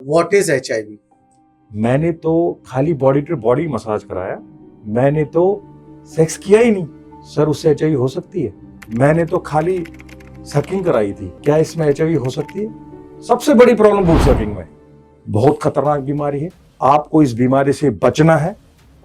What is HIV? मैंने तो खाली बॉडी टू बॉडी मसाज कराया, मैंने तो सेक्स किया ही नहीं। सर उससे HIV हो सकती है? मैंने तो खाली सकिंग कराई थी, क्या इसमें HIV हो सकती है? सबसे बड़ी प्रॉब्लम बूट सकिंग में, बहुत खतरनाक बीमारी है। आपको इस बीमारी से बचना है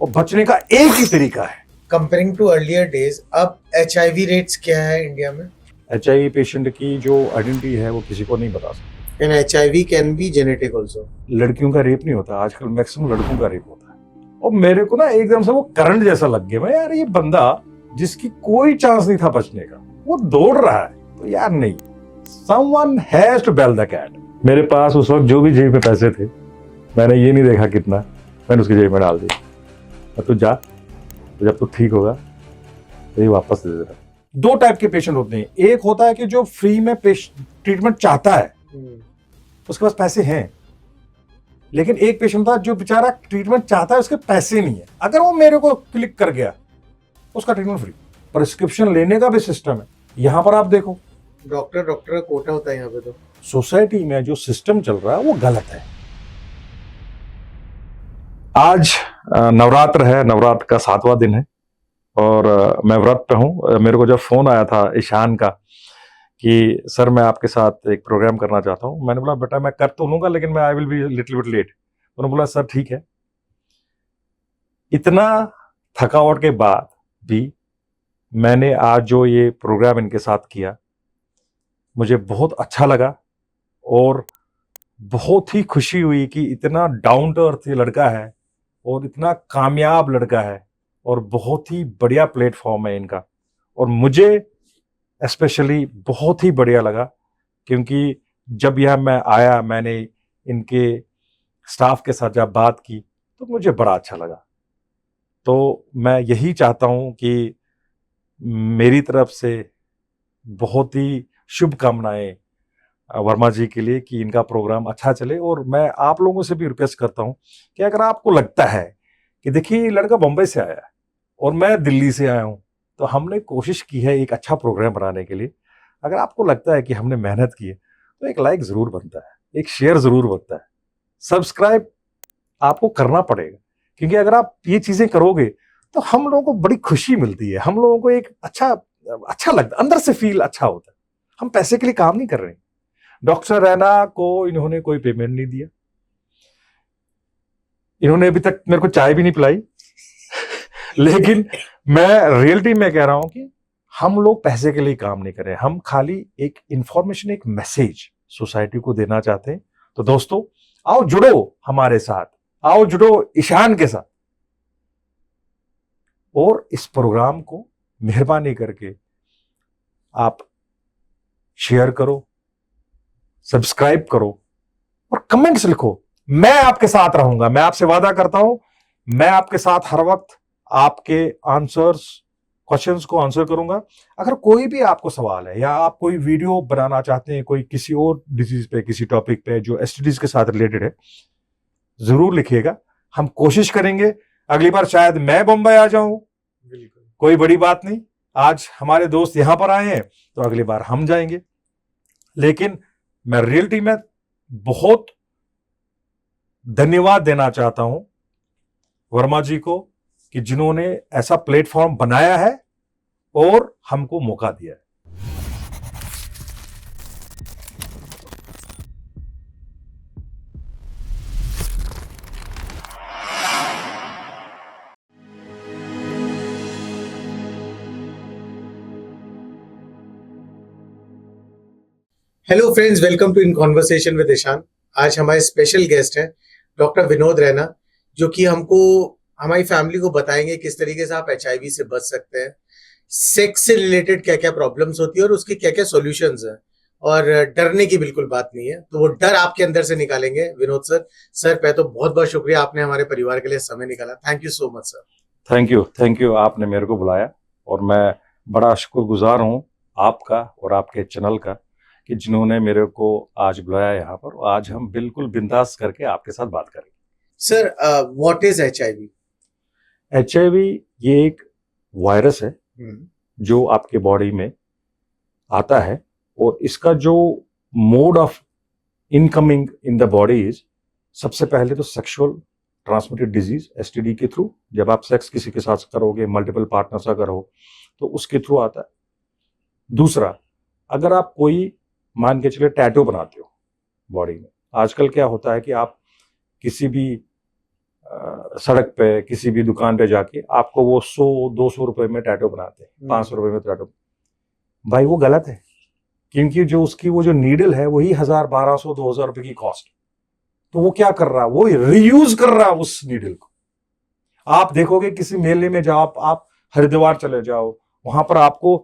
और बचने का एक ही तरीका है। कंपेयरिंग टू अर्लियर डेज, अब HIV रेट्स क्या है इंडिया में? HIV पेशेंट की जो आइडेंटिटी है वो किसी को नहीं बता सकता। And HIV can be genetic also. लड़कियों का रेप नहीं होता आजकल, मैक्सिमम लड़कों का रेप होता है। और मेरे को ना एकदम से वो करंट जैसा लग गया, मैं यार ये बंदा जिसकी कोई चांस नहीं था बचने का, वो दौड़ रहा है, तो यार नहीं, someone has to bail the cat। मेरे पास उस वक्त जो भी जेब में पैसे थे, मैंने ये नहीं देखा कितना, मैंने उसकी जेब में डाल दिया। और तू जा, तो जब तू ठीक होगा तो ये वापस दे देना। दो टाइप के पेशेंट होते हैं, एक होता है कि जो फ्री में ट्रीटमेंट चाहता है, उसके पास पैसे हैं, लेकिन एक पेशेंट था जो बेचारा ट्रीटमेंट चाहता है, उसके पैसे नहीं है, अगर वो मेरे को क्लिक कर गया उसका ट्रीटमेंट फ्री। प्रिस्क्रिप्शन लेने का भी सिस्टम है, यहां पर आप देखो, डॉक्टर का कोटा होता है यहाँ पे। तो सोसाइटी में जो सिस्टम चल रहा है वो गलत है। आज नवरात्र है, नवरात्र का 7वां दिन है और मैं व्रत पे हूं। मेरे को जब फोन आया था ईशान का कि सर मैं आपके साथ एक प्रोग्राम करना चाहता हूं, मैंने बोला बेटा मैं कर तो लूंगा लेकिन मैं I will be little bit late. उन्होंने बोला सर ठीक है। इतना थकावट के बाद भी मैंने आज जो ये प्रोग्राम इनके साथ किया, मुझे बहुत अच्छा लगा और बहुत ही खुशी हुई कि इतना डाउन टू अर्थ ये लड़का है और इतना कामयाब लड़का है और बहुत ही बढ़िया प्लेटफॉर्म है इनका। और मुझे स्पेशली बहुत ही बढ़िया लगा क्योंकि जब यह मैं आया, मैंने इनके स्टाफ के साथ जब बात की तो मुझे बड़ा अच्छा लगा। तो मैं यही चाहता हूं कि मेरी तरफ से बहुत ही शुभकामनाएं वर्मा जी के लिए कि इनका प्रोग्राम अच्छा चले। और मैं आप लोगों से भी रिक्वेस्ट करता हूं कि अगर आपको लगता है कि देखिए ये लड़का बम्बई से आया है और मैं दिल्ली से आया हूं, तो हमने कोशिश की है एक अच्छा प्रोग्राम बनाने के लिए। अगर आपको लगता है कि हमने मेहनत की है तो एक लाइक जरूर बनता है, एक शेयर जरूर बनता है, सब्सक्राइब आपको करना पड़ेगा, क्योंकि अगर आप ये चीजें करोगे तो हम लोगों को बड़ी खुशी मिलती है, हम लोगों को एक अच्छा लगता है, अंदर से फील अच्छा होता है। हम पैसे के लिए काम नहीं कर रहे हैं। डॉक्टर रैना को इन्होंने कोई पेमेंट नहीं दिया, इन्होंने अभी तक मेरे को चाय भी नहीं पिलाई लेकिन मैं रियलिटी में कह रहा हूं कि हम लोग पैसे के लिए काम नहीं कर रहे, हम खाली एक इंफॉर्मेशन, एक मैसेज सोसाइटी को देना चाहते हैं। तो दोस्तों आओ जुड़ो हमारे साथ, आओ जुड़ो ईशान के साथ और इस प्रोग्राम को मेहरबानी करके आप शेयर करो, सब्सक्राइब करो और कमेंट्स लिखो। मैं आपके साथ रहूंगा, मैं आपसे वादा करता हूं, मैं आपके साथ हर वक्त आपके क्वेश्चंस को आंसर करूंगा। अगर कोई भी आपको सवाल है या आप कोई वीडियो बनाना चाहते हैं कोई किसी और डिजीज पे, किसी टॉपिक पे जो एसटीडीज के साथ रिलेटेड है, जरूर लिखिएगा, हम कोशिश करेंगे। अगली बार शायद मैं बम्बई आ जाऊं, कोई बड़ी बात नहीं, आज हमारे दोस्त यहां पर आए हैं तो अगली बार हम जाएंगे। लेकिन मैं रियलिटी में बहुत धन्यवाद देना चाहता हूं वर्मा जी को कि जिन्होंने ऐसा प्लेटफॉर्म बनाया है और हमको मौका दिया है। Hello friends, welcome to in conversation with Ishan. आज हमारे स्पेशल गेस्ट हैं डॉक्टर विनोद रैना, जो कि हमको, हमारी फैमिली को बताएंगे किस तरीके से आप HIV से बच सकते हैं, सेक्स से रिलेटेड क्या क्या प्रॉब्लम्स होती है और उसके क्या क्या सॉल्यूशंस हैं। और डरने की बिल्कुल बात नहीं है, तो वो डर आपके अंदर से निकालेंगे विनोद सर। सर पहले तो बहुत बहुत शुक्रिया, आपने हमारे परिवार के लिए समय निकाला। Thank you so much sir. Thank you, आपने मेरे को बुलाया और मैं बड़ा शुक्रगुजार हूं आपका और आपके चैनल का कि जिन्होंने मेरे को आज बुलाया यहाँ पर। आज हम बिल्कुल बिंदास करके आपके साथ बात करेंगे। Sir what is HIV? HIV ये एक वायरस है जो आपके बॉडी में आता है और इसका जो mode of incoming in the body is सबसे पहले तो सेक्सुअल ट्रांसमिटेड डिजीज एसटीडी के थ्रू, जब आप सेक्स किसी के साथ करोगे, मल्टीपल पार्टनर्स अगर हो तो उसके थ्रू आता है। दूसरा, अगर आप कोई मान के चले टैटू बनाते हो बॉडी में, आजकल क्या होता है कि आप किसी भी सड़क पे किसी भी दुकान पे जाके आपको वो 100-200 रुपए में टैटू बनाते हैं, 500 रुपए में टैटू। भाई वो गलत है, क्योंकि जो उसकी वो जो नीडल है वही 1000-1200-2000 रुपए की कॉस्ट। तो वो क्या कर रहा है, वो रीयूज कर रहा है उस नीडल को। आप देखोगे किसी मेले में जाओ, आप हरिद्वार चले जाओ, वहां पर आपको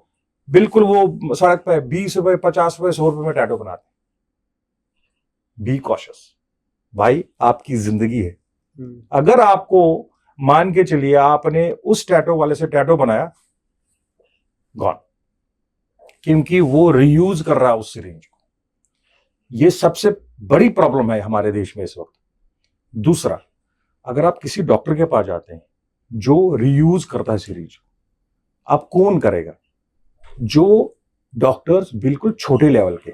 बिल्कुल वो सड़क पे 20 रुपए 50 रुपए 100 रुपए में टैटू बनाते हैं। बी कॉशियस भाई, आपकी जिंदगी है। अगर आपको मान के चलिए आपने उस टैटू वाले से टैटू बनाया, गॉन, क्योंकि वो रीयूज कर रहा है उस सिरिंज को। ये सबसे बड़ी प्रॉब्लम है हमारे देश में इस वक्त। दूसरा, अगर आप किसी डॉक्टर के पास जाते हैं जो रीयूज करता है सिरिंज, आप कौन करेगा? जो डॉक्टर्स बिल्कुल छोटे लेवल के,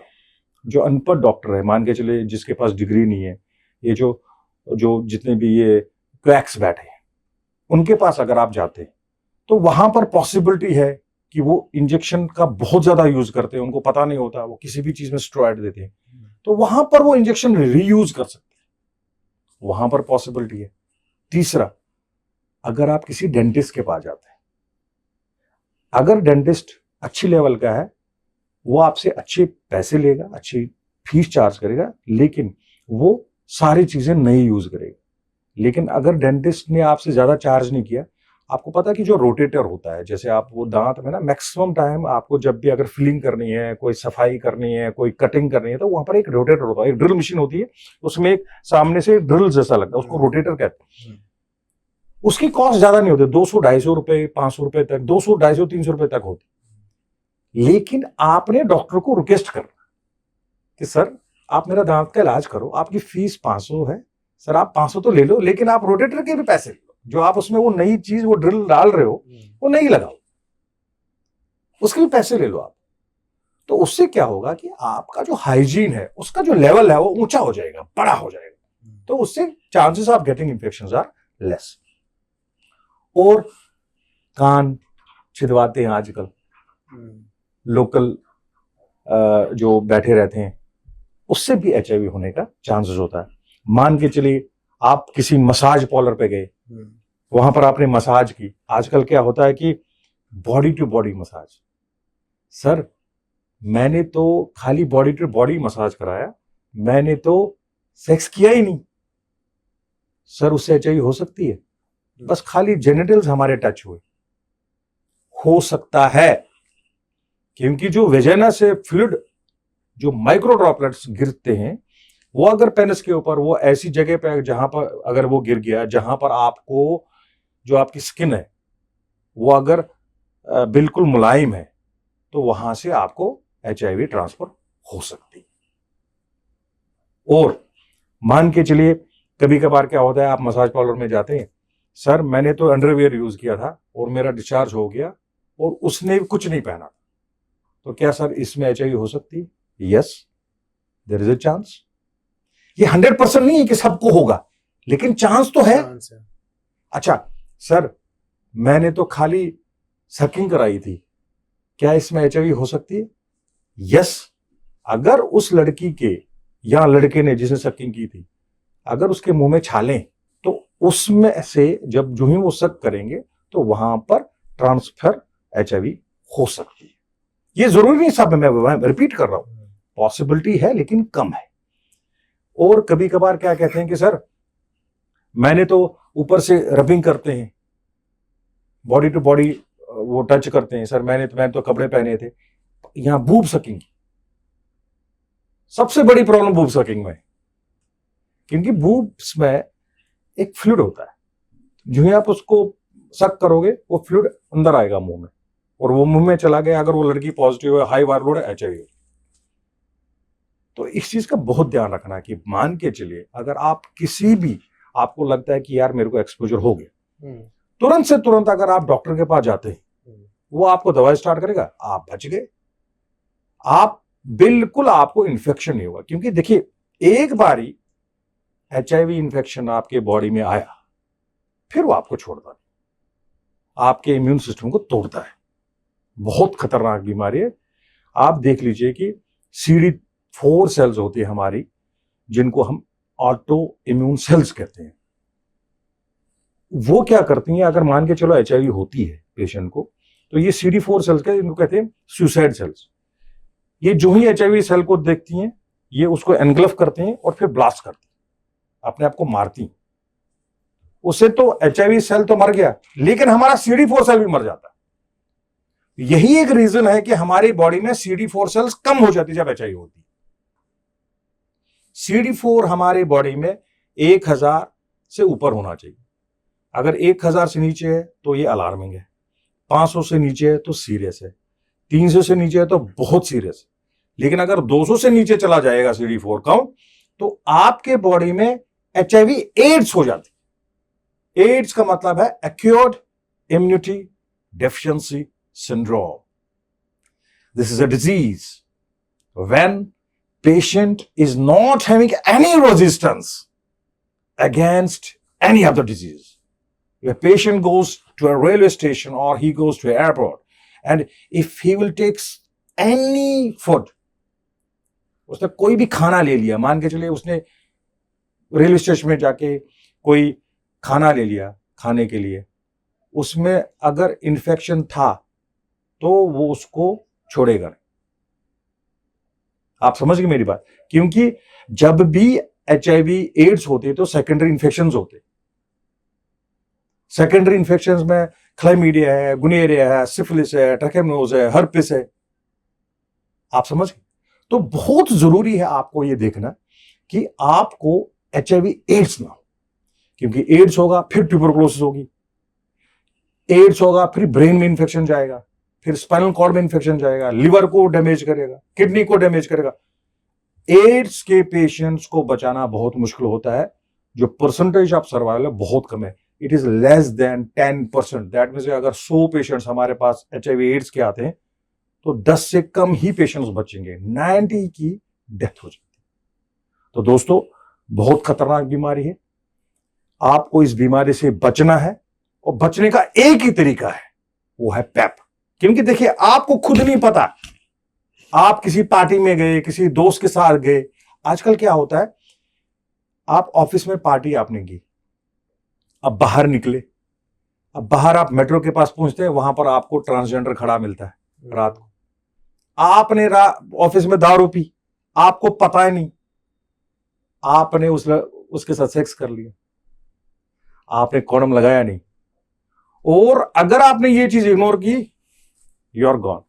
जो अनपढ़ डॉक्टर है, मान के चले जिसके पास डिग्री नहीं है, ये जो जितने भी ये क्वैक्स बैठे हैं, उनके पास अगर आप जाते हैं तो वहां पर पॉसिबिलिटी है कि वो इंजेक्शन का बहुत ज्यादा यूज करते हैं, उनको पता नहीं होता, वो किसी भी चीज में स्टेरॉइड देते हैं, तो वहां पर वो इंजेक्शन रीयूज कर सकते हैं, वहां पर पॉसिबिलिटी है। तीसरा, अगर आप किसी डेंटिस्ट के पास जाते हैं, अगर डेंटिस्ट अच्छी लेवल का है, वो आपसे अच्छे पैसे लेगा, अच्छी फीस चार्ज करेगा, लेकिन वो सारी चीजें नहीं यूज करेगा। लेकिन अगर डेंटिस्ट ने आपसे ज्यादा चार्ज नहीं किया, आपको पता है कि जो रोटेटर होता है, जैसे आप वो दांत में ना मैक्सिमम टाइम आपको जब भी अगर फिलिंग करनी है, कोई सफाई करनी है, कोई कटिंग करनी है, तो वहां पर एक रोटेटर होता है, एक ड्रिल मशीन होती है, उसमें एक सामने से ड्रिल जैसा लगता है, उसको रोटेटर कहते हैं। उसकी कॉस्ट ज्यादा नहीं होती, 200-250 रुपए 500 रुपए तक, 200-250-300 रुपए तक होती। लेकिन आपने डॉक्टर को रिक्वेस्ट करना कि सर आप मेरा दांत का इलाज करो, आपकी फीस 500 है, सर आप 500 तो ले लो, लेकिन आप रोटेटर के भी पैसे ले लो, जो आप उसमें वो नई चीज वो ड्रिल डाल रहे हो वो नहीं लगाओ, उसके भी पैसे ले लो आप। तो उससे क्या होगा कि आपका जो हाइजीन है उसका जो लेवल है वो ऊंचा हो जाएगा, बड़ा हो जाएगा, तो उससे chances of getting infections are less. और कान छिदवाते हैं आजकल लोकल जो बैठे रहते हैं, उससे भी एचआईवी होने का चांसेस होता है। मान के चलिए आप किसी मसाज पार्लर पे गए, वहां पर आपने मसाज की, आजकल क्या होता है कि body to body massage. Sir मैंने तो खाली बॉडी टू बॉडी मसाज कराया, मैंने तो सेक्स किया ही नहीं। सर उससे एचआईवी हो सकती है? बस खाली जेनिटल्स हमारे टच हुए, हो सकता है, क्योंकि जो वेजाइना से फ्लूइड जो माइक्रो ड्रॉपलेट्स गिरते हैं, वो अगर पेनिस के ऊपर, वो ऐसी जगह पे जहां पर अगर वो गिर गया, जहां पर आपको जो आपकी स्किन है वो अगर बिल्कुल मुलायम है, तो वहां से आपको एचआईवी ट्रांसफर हो सकती है। और मान के चलिए कभी कभार क्या होता है, आप मसाज पार्लर में जाते हैं, सर मैंने तो अंडरवियर यूज किया था और मेरा डिस्चार्ज हो गया और उसने कुछ नहीं पहना, तो क्या सर इसमें एचआईवी हो सकती है? Yes, there is a chance. ये 100% नहीं है कि सबको होगा, लेकिन चांस तो है। अच्छा सर मैंने तो खाली सकिंग कराई थी, क्या इसमें एचआईवी हो सकती है? यस, अगर उस लड़की के या लड़के ने जिसने सकिंग की थी, अगर उसके मुंह में छालें, तो उसमें से जब जो ही वो सक करेंगे तो वहां पर ट्रांसफर एचआईवी हो सकती है। ये जरूरी नहीं साहब, मैं रिपीट कर रहा हूं, पॉसिबिलिटी है लेकिन कम है। और कभी कभार क्या कहते हैं कि सर मैंने तो ऊपर से रबिंग करते हैं, बॉडी टू बॉडी वो टच करते हैं, सर मैंने तो कपड़े पहने थे। यहां बूब सकिंग, सबसे बड़ी प्रॉब्लम बूब सकिंग में, क्योंकि बूब्स में एक फ्लूइड होता है, जो ही आप उसको सक करोगे वो फ्लूइड अंदर आएगा मुंह में, और वो मुंह में चला गया, अगर वो लड़की पॉजिटिव है, हाई वायरल लोड है, एचआईवी। तो इस चीज का बहुत ध्यान रखना कि मान के चलिए अगर आप किसी भी, आपको लगता है कि यार मेरे को एक्सपोजर हो गया, तुरंत से तुरंत अगर आप डॉक्टर के पास जाते हैं, वो आपको दवाई स्टार्ट करेगा, आप बच गए, आप बिल्कुल, आपको इन्फेक्शन नहीं होगा। क्योंकि देखिए एक बारी HIV इन्फेक्शन आपके बॉडी में आया, फिर वो आपको छोड़ता नहीं, आपके इम्यून सिस्टम को तोड़ता है। बहुत खतरनाक बीमारी है। आप देख लीजिए कि CD4 सेल्स होती है हमारी, जिनको हम ऑटो इम्यून सेल्स कहते हैं। वो क्या करती हैं, अगर मान के चलो HIV होती है पेशेंट को, तो ये CD4 सेल्स के, इनको कहते हैं सुसाइड सेल्स। ये जो ही HIV सेल को देखती हैं, ये उसको एनगल्फ करते हैं और फिर ब्लास्ट करती हैं, अपने आप को मारती हैं। उससे तो HIV सेल तो मर गया, लेकिन हमारा CD4 सेल भी मर जाता है। यही एक रीजन है कि हमारी बॉडी में CD4 सेल्स कम हो जाती है जब HIV होती है। CD4 हमारी बॉडी में 1000 से ऊपर होना चाहिए। अगर 1000 से नीचे है तो ये अलार्मिंग है, 500 से नीचे है तो सीरियस है, 300 से नीचे है तो बहुत सीरियस है। लेकिन अगर 200 से नीचे चला जाएगा CD4 काउंट, तो आपके बॉडी में HIV एड्स हो जाती है। एड्स का मतलब है acute immunity deficiency syndrome. This is a disease when patient is not having any resistance against any other disease. If a patient goes to a railway station or he goes to an airport, and if he will take any food, उसने कोई भी खाना ले लिया, मान के चलिए उसने रेलवे स्टेशन में जाके कोई खाना ले लिया खाने के लिए, उसमें अगर इन्फेक्शन था तो वो उसको छोड़ेगा नहीं। आप समझ गए मेरी बात? क्योंकि जब भी HIV एड्स होते तो सेकेंडरी इन्फेक्शंस होते। सेकेंडरी इन्फेक्शंस में क्लाइमीडिया है, गुनेरिया है, सिफिलिस है, ट्रैकेमनोज है, हर्पिस है। आप समझ गए? तो बहुत जरूरी है आपको ये देखना कि आपको HIV एड्स ना हो, क्योंकि एड्स होगा फिर ट्यूबरकुलोसिस होगी, एड्स होगा फिर ब्रेन में इन्फेक्शन जाएगा, फिर स्पाइनल कॉर्ड में इन्फेक्शन जाएगा, लिवर को डैमेज करेगा, किडनी को डैमेज करेगा। एड्स के पेशेंट्स को बचाना बहुत मुश्किल होता है। जो परसेंटेज ऑफ सर्वाइवल है बहुत कम है, it is less than 10%। That means अगर 100 पेशेंट्स हमारे पास HIV एड्स के आते हैं तो 10 से कम ही पेशेंट्स बचेंगे, 90 की डेथ हो जाती है। तो दोस्तों, बहुत खतरनाक बीमारी है। आपको इस बीमारी से बचना है, और बचने का एक ही तरीका है, वो है पैप। क्योंकि देखिए, आपको खुद नहीं पता, आप किसी पार्टी में गए, किसी दोस्त के साथ गए। आजकल क्या होता है, आप ऑफिस में पार्टी आपने की, अब बाहर निकले, अब बाहर आप मेट्रो के पास पहुंचते हैं, वहां पर आपको ट्रांसजेंडर खड़ा मिलता है रात को। आपने ऑफिस में दारू पी, आपको पता ही नहीं, आपने उसके साथ सेक्स कर लिया, आपने कॉन्डोम लगाया नहीं, और अगर आपने ये चीज इग्नोर की, यू आर गॉन,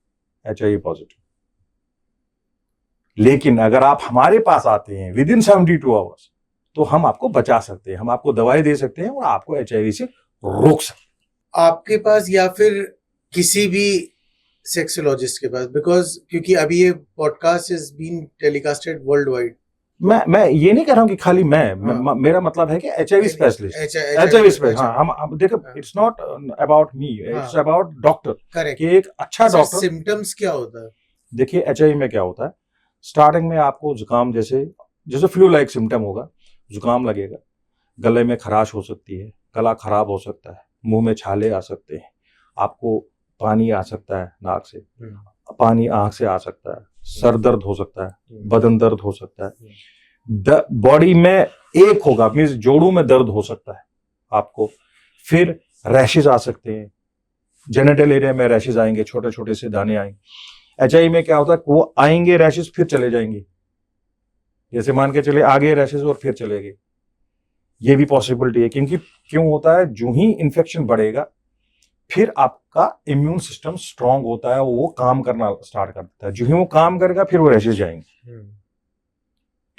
HIV पॉजिटिव। लेकिन अगर आप हमारे पास आते हैं विद इन 72 आवर्स, तो हम आपको बचा सकते हैं, हम आपको दवाई दे सकते हैं और आपको HIV से रोक सकते हैं। आपके पास या फिर किसी भी सेक्सोलॉजिस्ट के पास, क्योंकि अभी ये podcast is being telecasted world wide. मैं ये नहीं कह रहा हूं कि खाली मेरा मतलब है कि HIV स्पेशलिस्ट, HIV स्पेशलिस्ट। हाँ, हम देखो, it's not about me, it's about doctor. Correct. कि एक अच्छा डॉक्टर। सिम्टम्स क्या होता है? देखिए, HIV में क्या होता है, स्टार्टिंग में आपको जुकाम जैसे फ्लू लाइक सिम्टम होगा, जुकाम लगेगा, गले में खराश हो सकती है, गला खराब हो सकता है, मुंह में छाले आ सकते हैं, आपको पानी आ सकता है नाक से, पानी आंख से आ सकता है, सर दर्द हो सकता है, बदन दर्द हो सकता है, बॉडी में एक होगा, मींस जोड़ों में दर्द हो सकता है आपको, फिर रैशेज आ सकते हैं, जेनिटल एरिया में रैशेज आएंगे, छोटे छोटे से दाने आएंगे। HIV में क्या होता है, वो आएंगे रैशेज फिर चले जाएंगे, जैसे मान के चले आगे रैशेज और फिर चले गए, ये भी पॉसिबिलिटी है। क्योंकि क्यों होता है, जो ही इन्फेक्शन बढ़ेगा फिर आपका इम्यून सिस्टम स्ट्रांग होता है, वो काम करना स्टार्ट कर देता है, जो ही वो काम करेगा फिर वो रैशेज जाएंगे।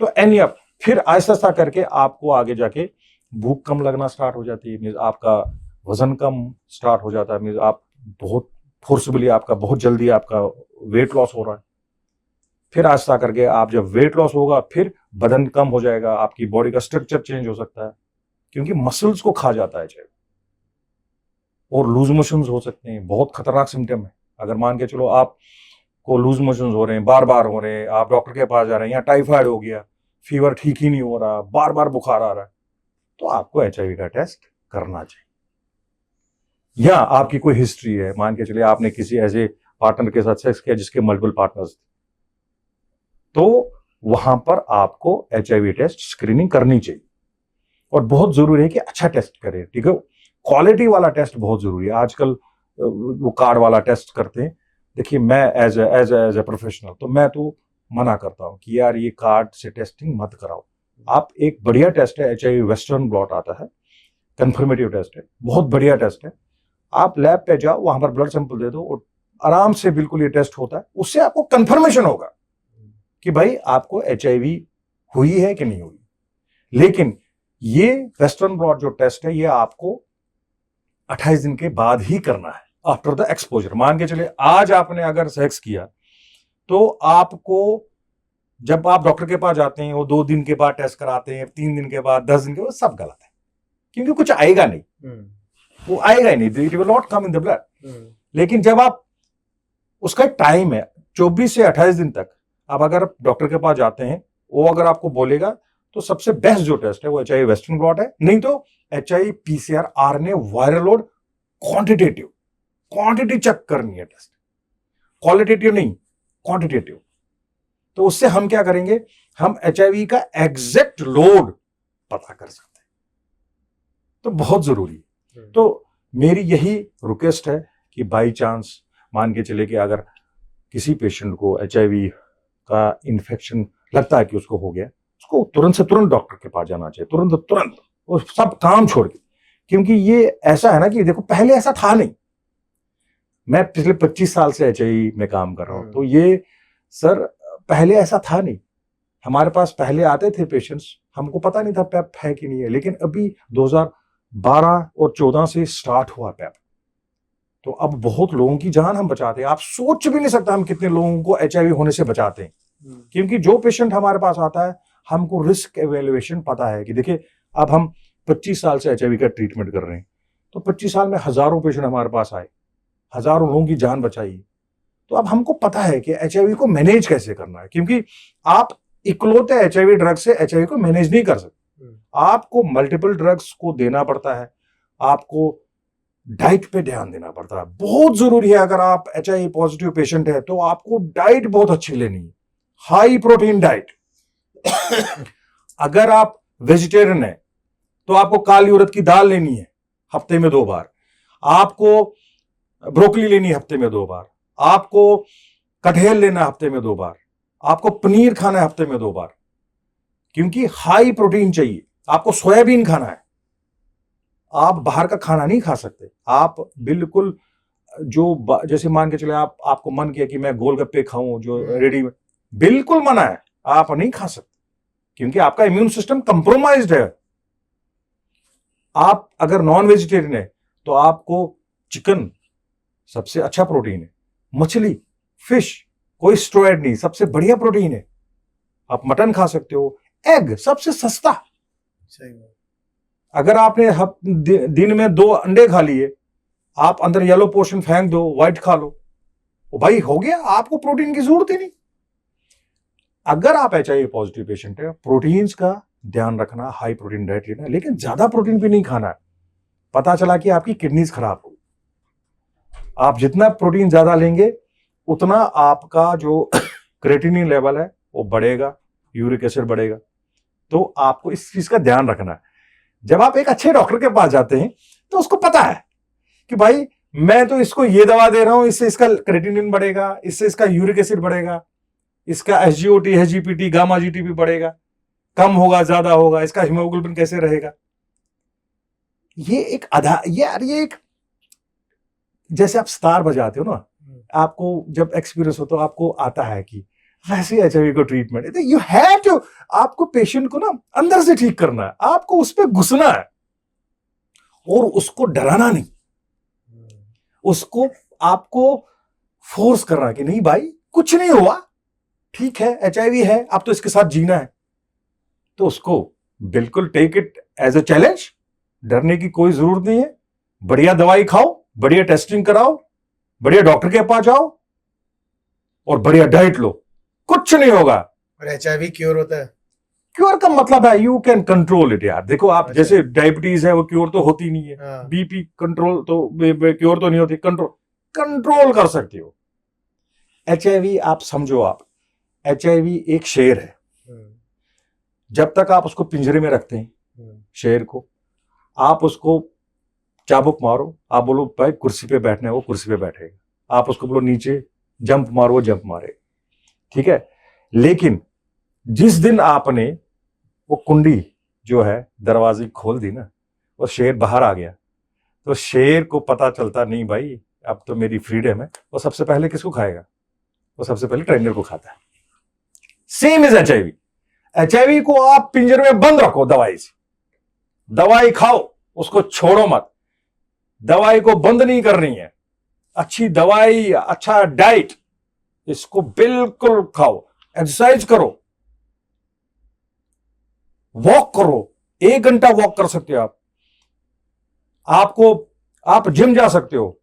तो एनी अप फिर आहिस्ता आहिस्ता करके आपको आगे जाके भूख कम लगना स्टार्ट हो जाती है, मींस आपका वजन कम स्टार्ट हो जाता है, मींस आप बहुत फोर्सबली, आपका बहुत जल्दी आपका वेट लॉस हो रहा है। फिर आहिस्ता करके आप जब वेट लॉस होगा, फिर बदन कम हो जाएगा, आपकी बॉडी का स्ट्रक्चर चेंज हो सकता है, क्योंकि मसल्स को खा जाता है HIV। और लूज मोशंस हो सकते हैं, बहुत खतरनाक सिम्टम है। अगर मान के चलो आपको लूज मोशंस हो रहे हैं, बार बार हो रहे हैं, आप डॉक्टर के पास जा रहे हैं, या टाइफाइड हो गया, फीवर ठीक ही नहीं हो रहा, बार बार बुखार आ रहा है, तो आपको HIV का टेस्ट करना चाहिए। या आपकी कोई हिस्ट्री है, मान के चलिए आपने किसी ऐसे पार्टनर के साथ सेक्स किया जिसके मल्टीपल पार्टनर्स थे, तो वहां पर आपको HIV टेस्ट स्क्रीनिंग करनी चाहिए। और बहुत जरूरी है कि अच्छा टेस्ट करें, ठीक है, क्वालिटी वाला टेस्ट बहुत जरूरी है। आजकल वो कार्ड वाला टेस्ट करते हैं। देखिए, मैं एज ए प्रोफेशनल तो मैं तो मना करता हूं कि यार ये कार्ड से टेस्टिंग मत कराओ। आप एक बढ़िया टेस्ट है, HIV वेस्टर्न ब्लॉट आता है, कंफर्मेटिव टेस्ट है, बहुत बढ़िया टेस्ट है। आप लैब पे जाओ, वहां पर ब्लड सैंपल दे दो और आराम से बिल्कुल ये टेस्ट होता है। उससे आपको कंफर्मेशन होगा कि भाई आपको HIV हुई है कि नहीं हुई। लेकिन ये वेस्टर्न ब्लॉट जो टेस्ट है, ये आपको 28 दिन के बाद ही करना है, आफ्टर द एक्सपोजर। मान के चले आज आपने अगर सेक्स किया, तो आपको जब आप डॉक्टर के पास जाते हैं, वो 2 दिन के बाद टेस्ट कराते हैं, 3 दिन के बाद, 10 दिन के बाद, सब गलत है, क्योंकि कुछ आएगा नहीं, वो आएगा ही नहीं, it will not come in the blood. लेकिन जब आप, उसका टाइम है 24 से 28 दिन तक, आप अगर डॉक्टर के पास जाते हैं, वो अगर आपको बोलेगा, तो सबसे बेस्ट जो टेस्ट है वो HIV वेस्टर्न ब्लॉट है, नहीं तो HIV PCR RNA viral load quantity check करनी है टेस्ट, क्वालिटेटिव नहीं, क्वांटिटेटिव। तो उससे हम क्या करेंगे, हम HIV का एग्जैक्ट लोड पता कर सकते हैं, तो बहुत जरूरी है। तो मेरी यही रिक्वेस्ट है कि बाई चांस मान के चले कि अगर किसी पेशेंट को HIV का इन्फेक्शन लगता है कि उसको हो गया, उसको तुरंत से तुरंत डॉक्टर के पास जाना चाहिए, तुरंत, और सब काम छोड़ के। क्योंकि ये ऐसा है ना कि देखो, पहले ऐसा था नहीं। मैं पिछले 25 साल से HIV में काम कर रहा हूं, तो ये सर पहले ऐसा था नहीं। हमारे पास पहले आते थे पेशेंट्स, हमको पता नहीं था पेप है कि नहीं है, लेकिन अभी 2012 और 14 से स्टार्ट हुआ पेप, तो अब बहुत लोगों की जान हम बचाते हैं। आप सोच भी नहीं सकते हम कितने लोगों को HIV होने से बचाते हैं। क्योंकि जो पेशेंट हमारे पास आता है, हमको रिस्क एवेल्युएशन पता है कि देखिए, अब हम 25 साल से HIV का ट्रीटमेंट कर रहे हैं, तो 25 साल में हजारों पेशेंट हमारे पास आए, हजारों लोगों की जान बचाई। तो अब हमको पता है कि HIV को मैनेज कैसे करना है, क्योंकि आप इकलौते HIV ड्रग से HIV को मैनेज नहीं कर सकते। आपको मल्टीपल ड्रग्स को देना पड़ता है, आपको डाइट पे ध्यान देना पड़ता है, बहुत जरूरी है। अगर आप HIV पॉजिटिव पेशेंट है, तो आपको डाइट बहुत अच्छी लेनी है, हाई प्रोटीन डाइट। अगर आप वेजिटेरियन है, तो आपको काली उड़द की दाल लेनी है हफ्ते में 2 बार, आपको ब्रोकली लेनी है हफ्ते में 2 बार, आपको कटहल लेना है हफ्ते में 2 बार, आपको पनीर खाना है हफ्ते में 2 बार, क्योंकि हाई प्रोटीन चाहिए। आपको सोयाबीन खाना है, आप बाहर का खाना नहीं खा सकते। आप बिल्कुल जो, जैसे मान के चले आपको मन किया कि मैं गोलगप्पे खाऊं जो रेडी, बिल्कुल मना है, आप नहीं खा सकते, क्योंकि आपका इम्यून सिस्टम कंप्रोमाइज्ड है। आप अगर नॉन वेजिटेरियन है, तो आपको चिकन सबसे अच्छा प्रोटीन है, मछली, फिश, कोई स्टेरॉइड नहीं, सबसे बढ़िया प्रोटीन है। आप मटन खा सकते हो, एग सबसे सस्ता। सही बात। अगर आपने दिन में 2 अंडे खा लिए, आप अंदर येलो पोर्शन फेंक दो, व्हाइट खा लो, भाई हो गया, आपको प्रोटीन की जरूरत ही नहीं। अगर आप HIV पॉजिटिव पेशेंट है, प्रोटीन्स का ध्यान रखना, हाई प्रोटीन डाइट लेना, लेकिन ज्यादा प्रोटीन भी नहीं खाना है। पता चला कि आपकी किडनीज खराब हो, आप जितना प्रोटीन ज्यादा लेंगे, उतना आपका जो क्रेटिनिन लेवल है वो बढ़ेगा, यूरिक एसिड बढ़ेगा। तो आपको इस चीज का ध्यान रखना है। जब आप एक अच्छे डॉक्टर के पास जाते हैं, तो उसको पता है कि भाई मैं तो इसको ये दवा दे रहा हूं, इससे इसका क्रेटिनिन बढ़ेगा, इससे इसका यूरिक एसिड बढ़ेगा, इसका SGOT, SGPT, गामा GTP बढ़ेगा, कम होगा, ज्यादा होगा, इसका हीमोग्लोबिन कैसे रहेगा। ये एक यार, ये एक, जैसे आप स्टार बजाते हो ना, आपको जब एक्सपीरियंस हो तो आपको आता है कि वैसे HIV को ट्रीटमेंट, यू हैव टू, आपको पेशेंट को ना अंदर से ठीक करना है, आपको उस पर घुसना है और उसको डराना नहीं, उसको आपको फोर्स करना है कि नहीं भाई कुछ नहीं हुआ, ठीक है, HIV है, अब तो इसके साथ जीना है। तो उसको बिल्कुल take it as a challenge, डरने की कोई जरूरत नहीं है। बढ़िया दवाई खाओ, बढ़िया टेस्टिंग कराओ, बढ़िया डॉक्टर के पास जाओ और बढ़िया डाइट लो, कुछ नहीं होगा। और HIV क्योर होता है? क्योर का मतलब है यू कैन कंट्रोल इट यार। देखो आप अच्छा। जैसे डायबिटीज है वो क्योर तो होती नहीं है, हाँ। बीपी कंट्रोल तो क्योर तो नहीं होती, कंट्रोल कर सकते हो। एचआईवी आप समझो, आप एचआईवी एक शेर है, जब तक आप उसको पिंजरे में रखते हैं शेर को, आप उसको चाबुक मारो, आप बोलो भाई कुर्सी पे बैठना है, वो कुर्सी पे बैठेगा। आप उसको बोलो नीचे जंप मारो, वो जंप मारेगा, ठीक है। लेकिन जिस दिन आपने वो कुंडी जो है दरवाजे खोल दी ना, वो शेर बाहर आ गया, तो शेर को पता चलता नहीं भाई अब तो मेरी फ्रीडम है, वो सबसे पहले किसको खाएगा? वो सबसे पहले ट्रेनर को खाता है। Same is HIV. एचआईवी को आप पिंजरे में बंद रखो दवाई से, दवाई खाओ, उसको छोड़ो मत, दवाई को बंद नहीं करनी है। अच्छी दवाई, अच्छा डाइट, इसको बिल्कुल खाओ, एक्सरसाइज करो, वॉक करो, 1 घंटा वॉक कर सकते हो आप जिम जा सकते हो।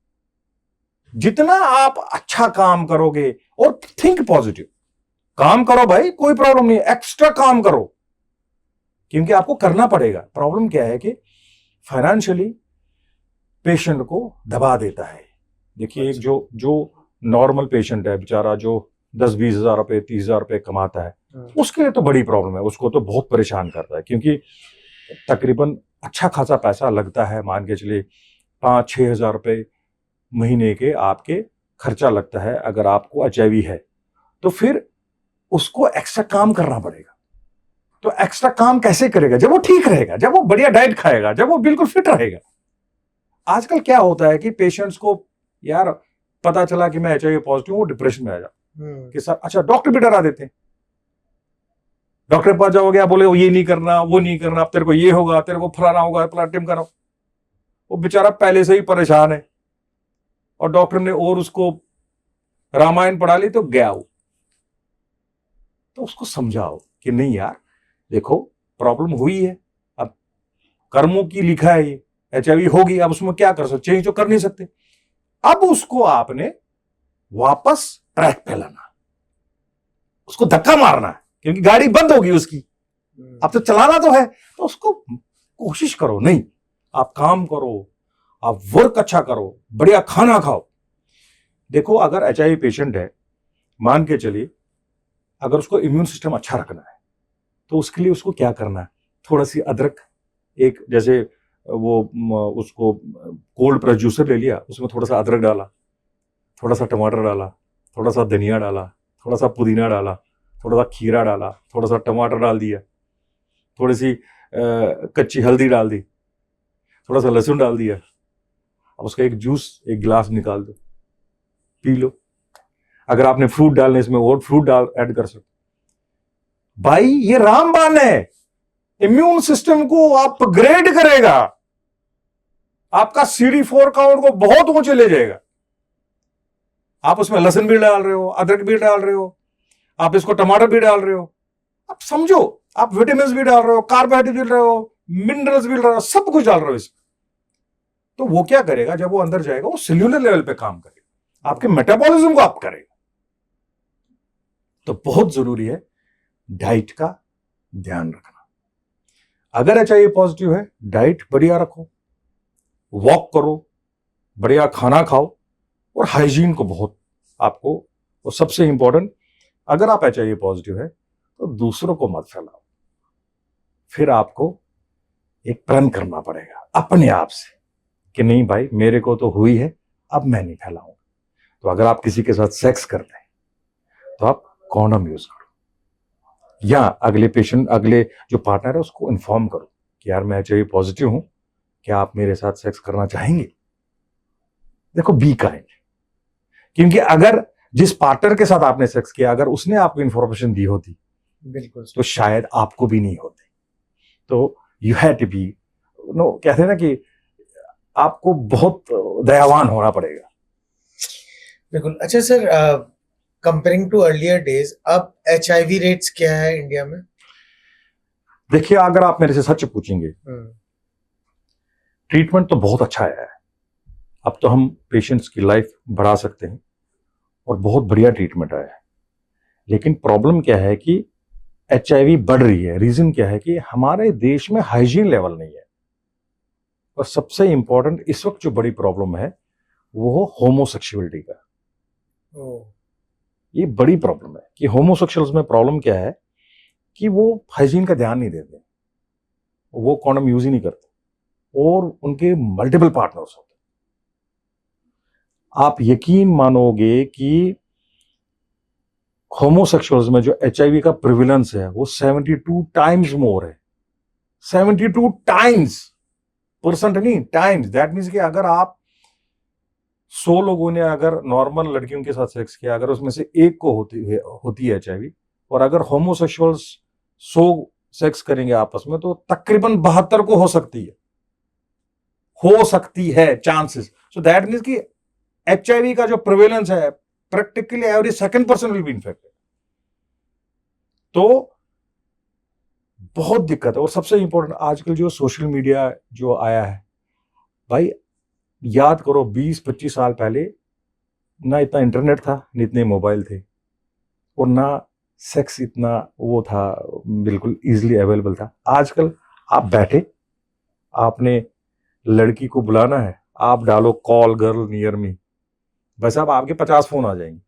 जितना आप अच्छा काम करोगे, और थिंक पॉजिटिव, काम करो भाई, कोई प्रॉब्लम नहीं, एक्स्ट्रा काम करो, क्योंकि आपको करना पड़ेगा। प्रॉब्लम क्या है कि फाइनेंशियली पेशेंट को दबा देता है। देखिए एक जो नॉर्मल पेशेंट है बेचारा, जो 10-20 हजार रुपए 30 हजार रुपए कमाता है, उसके लिए तो बड़ी प्रॉब्लम है, उसको तो बहुत परेशान करता है, क्योंकि तकरीबन अच्छा खासा पैसा लगता है। मान के चलिए 5-6 हजार रुपए महीने के आपके खर्चा लगता है। अगर आपको एचआईवी है तो फिर उसको एक्स्ट्रा काम करना पड़ेगा। तो एक्स्ट्रा काम कैसे करेगा? जब वो ठीक रहेगा, जब वो बढ़िया डाइट खाएगा, जब वो बिल्कुल फिट रहेगा। आजकल क्या होता है कि पेशेंट्स को यार पता चला कि मैं एचआईवी पॉजिटिव हूं, वो डिप्रेशन में आ जाता कि सर, अच्छा डॉक्टर भी डरा देते हैं। डॉक्टर के पास जाओगे, आप बोले ये नहीं करना, वो नहीं करना, अब तेरे को ये होगा, तेरे को फलाना होगा, फलाना टिम करो। वो बेचारा पहले से ही परेशान है, और डॉक्टर ने और उसको रामायण पढ़ा ली तो गया वो। तो उसको समझाओ कि नहीं यार, देखो प्रॉब्लम हुई है, अब कर्मों की लिखा है, ये एचआईवी होगी, अब उसमें क्या कर सकते, चेंज तो कर नहीं सकते। अब उसको आपने वापस ट्रैक पे लाना, उसको धक्का मारना है, क्योंकि गाड़ी बंद होगी उसकी, अब तो चलाना तो है। तो उसको कोशिश करो, नहीं आप काम करो, आप वर्क अच्छा करो, बढ़िया खाना खाओ। देखो अगर एचआईवी पेशेंट है, मान के चलिए अगर उसको इम्यून सिस्टम अच्छा रखना है, तो उसके लिए उसको क्या करना है, थोड़ा सी अदरक, एक जैसे वो उसको कोल्ड प्रेस जूसर ले लिया, उसमें थोड़ा सा अदरक डाला, थोड़ा सा टमाटर डाला, थोड़ा सा धनिया डाला, थोड़ा सा पुदीना डाला, थोड़ा सा खीरा डाला, थोड़ा सा टमाटर डाल दिया, थोड़ी सी कच्ची हल्दी डाल दी, थोड़ा सा लहसुन डाल दिया, अब उसका एक जूस, एक गिलास निकाल दो, पी लो। अगर आपने फ्रूट डालने इसमें और फ्रूट डाल ऐड कर सकते। भाई ये रामबाण है, इम्यून सिस्टम को अपग्रेड करेगा, आपका CD4 काउंट को बहुत ऊंचे ले जाएगा। आप उसमें लहसुन भी डाल रहे हो, अदरक भी डाल रहे हो, आप इसको टमाटर भी डाल रहे हो, आप समझो, आप विटामिन भी डाल रहे हो, कार्बोहाइड्रेट भी डाल रहे हो, मिनरल्स भी डाल रहे हो, सब कुछ डाल रहे हो इसमें। तो वो क्या करेगा, जब वो अंदर जाएगा वो सेल्यूलर लेवल पे काम करेगा, आपके मेटाबॉलिज्म को आप करेगा। तो बहुत जरूरी है डाइट का ध्यान रखना। अगर एचआईवी पॉजिटिव है, डाइट बढ़िया रखो, वॉक करो, बढ़िया खाना खाओ, और हाइजीन को बहुत आपको, और सबसे इंपॉर्टेंट, अगर आप एचआईवी पॉजिटिव है तो दूसरों को मत फैलाओ। फिर आपको एक प्रण करना पड़ेगा अपने आप से कि नहीं भाई मेरे को तो हुई है, अब मैं नहीं फैलाऊंगा। तो अगर आप किसी के साथ सेक्स करते हैं तो आप कॉन्डोम यूज करो, या अगले पेशेंट, अगले जो पार्टनर है उसको इन्फॉर्म करो कि यार मैं एचआईवी पॉजिटिव हूं, क्या आप मेरे साथ सेक्स करना चाहेंगे। देखो बी काइंड, क्योंकि अगर जिस पार्टनर के साथ आपने सेक्स किया, अगर उसने आपको इंफॉर्मेशन दी होती बिल्कुल, तो शायद आपको भी नहीं होती। तो you have to be, no, कहते हैं ना कि आपको बहुत दयावान होना पड़ेगा। बिल्कुल। अच्छा sir, comparing to earlier days, अब एचआईवी रेट्स क्या है इंडिया में? देखिए अगर आप मेरे से सच पूछेंगे, ट्रीटमेंट तो बहुत अच्छा आया है, अब तो हम पेशेंट्स की लाइफ बढ़ा सकते हैं, और बहुत बढ़िया ट्रीटमेंट आया है। लेकिन प्रॉब्लम क्या है कि HIV बढ़ रही है, रीजन क्या है कि हमारे देश में हाइजीन लेवल नहीं है। और सबसे इंपॉर्टेंट इस वक्त जो बड़ी प्रॉब्लम है वो होमोसेक्सुअलिटी का। ये बड़ी प्रॉब्लम है कि होमोसेक्सुअल्स में प्रॉब्लम क्या है कि वो हाइजीन का ध्यान नहीं देते, वो कॉन्डम यूज ही नहीं करते और उनके मल्टीपल पार्टनर्स होते। आप यकीन मानोगे कि होमोसेक्सुअल्स में जो HIV का प्रिविलेंस है वो 72 टाइम्स मोर है। 72 टाइम्स, परसेंट नहीं, टाइम्स। दैट मीन्स कि अगर आप 100 लोगों ने अगर नॉर्मल लड़कियों के साथ सेक्स किया, अगर उसमें से एक को होती है HIV, और अगर होमोसेक्सुअल्स 100 सेक्स करेंगे आपस में तो तकरीबन 72 को हो सकती है चांसेस। सो दैट मीन्स कि HIV का जो प्रिवेलेंस है practically every second person will be infected. तो बहुत दिक्कत है। और सबसे इंपॉर्टेंट आजकल जो सोशल मीडिया जो आया है, भाई याद करो 20-25 साल पहले ना इतना इंटरनेट था, न इतने मोबाइल थे, और ना सेक्स इतना वो था, बिल्कुल इजीली अवेलेबल था। आजकल आप बैठे, आपने लड़की को बुलाना है, आप डालो कॉल गर्ल नियर मी, बस अब आपके 50 फोन आ जाएंगे,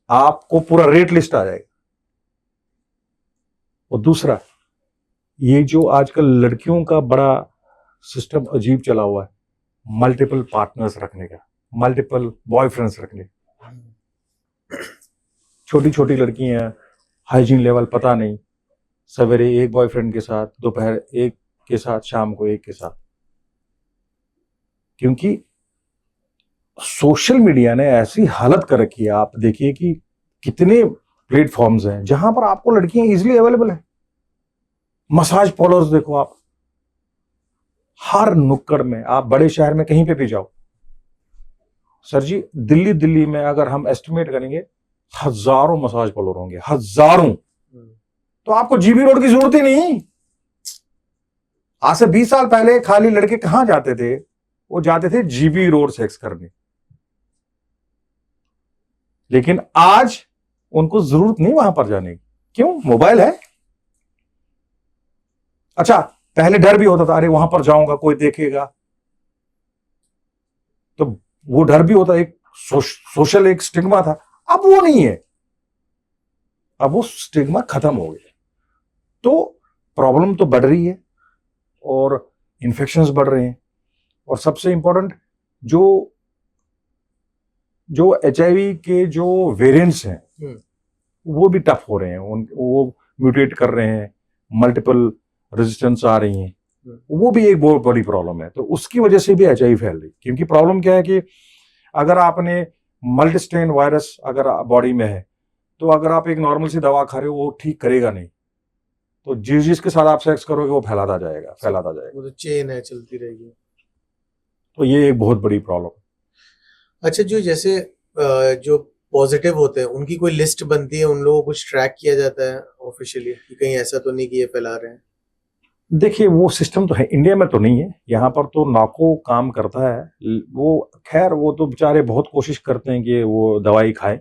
आपको पूरा रेट लिस्ट आ जाएगा। और दूसरा, ये जो आजकल लड़कियों का बड़ा सिस्टम अजीब चला हुआ है, मल्टीपल पार्टनर्स रखने का, मल्टीपल बॉयफ्रेंड्स रखने का। छोटी छोटी लड़कियां, हाइजीन लेवल पता नहीं, सवेरे एक बॉयफ्रेंड के साथ, दोपहर एक के साथ, शाम को एक के साथ। क्योंकि सोशल मीडिया ने ऐसी हालत कर रखी है, आप देखिए कि कितने प्लेटफॉर्म्स हैं जहां पर आपको लड़कियां इजीली अवेलेबल है। मसाज पार्लर्स देखो आप, हर नुक्कड़ में, आप बड़े शहर में कहीं पे भी जाओ, सर जी दिल्ली में अगर हम एस्टिमेट करेंगे हजारों मसाज पार्लर होंगे, हजारों। तो आपको जीबी रोड की जरूरत ही नहीं। आज से 20 साल पहले खाली लड़के कहां जाते थे? वो जाते थे जीबी रोड सेक्स करने। लेकिन आज उनको जरूरत नहीं वहां पर जाने की। क्यों? मोबाइल है। अच्छा, पहले डर भी होता था, अरे वहां पर जाऊंगा कोई देखेगा, तो वो डर भी होता, एक सोशल एक स्टिग्मा था। अब वो नहीं है, अब वो स्टिग्मा खत्म हो गया। तो प्रॉब्लम तो बढ़ रही है और इन्फेक्शंस बढ़ रहे हैं। और सबसे इंपॉर्टेंट, जो HIV के जो वेरिएंट्स हैं वो भी टफ हो रहे हैं, वो म्यूटेट कर रहे हैं, मल्टीपल रेजिस्टेंस आ रही हैं, वो भी एक बहुत बड़ी प्रॉब्लम है। तो उसकी वजह से भी HIV फैल रही। क्योंकि प्रॉब्लम क्या है कि अगर आपने मल्टीस्ट्रेन वायरस अगर बॉडी में है, तो अगर आप एक नॉर्मल सी दवा खा रहे हो वो ठीक करेगा नहीं, तो जिसके साथ आप सेक्स करोगे वो फैलाता जाएगा। वो तो चेन है, चलती रहेगी। तो ये एक बहुत बड़ी प्रॉब्लम। अच्छा, जो जैसे जो पॉजिटिव होते हैं उनकी कोई लिस्ट बनती है, उन लोगों को कुछ ट्रैक किया जाता है ऑफिशियली कि कहीं ऐसा तो नहीं कि ये फैला रहे हैं? देखिए, वो सिस्टम तो है, इंडिया में तो नहीं है। यहाँ पर तो नाको काम करता है वो। खैर वो तो बेचारे बहुत कोशिश करते हैं कि वो दवाई खाएं,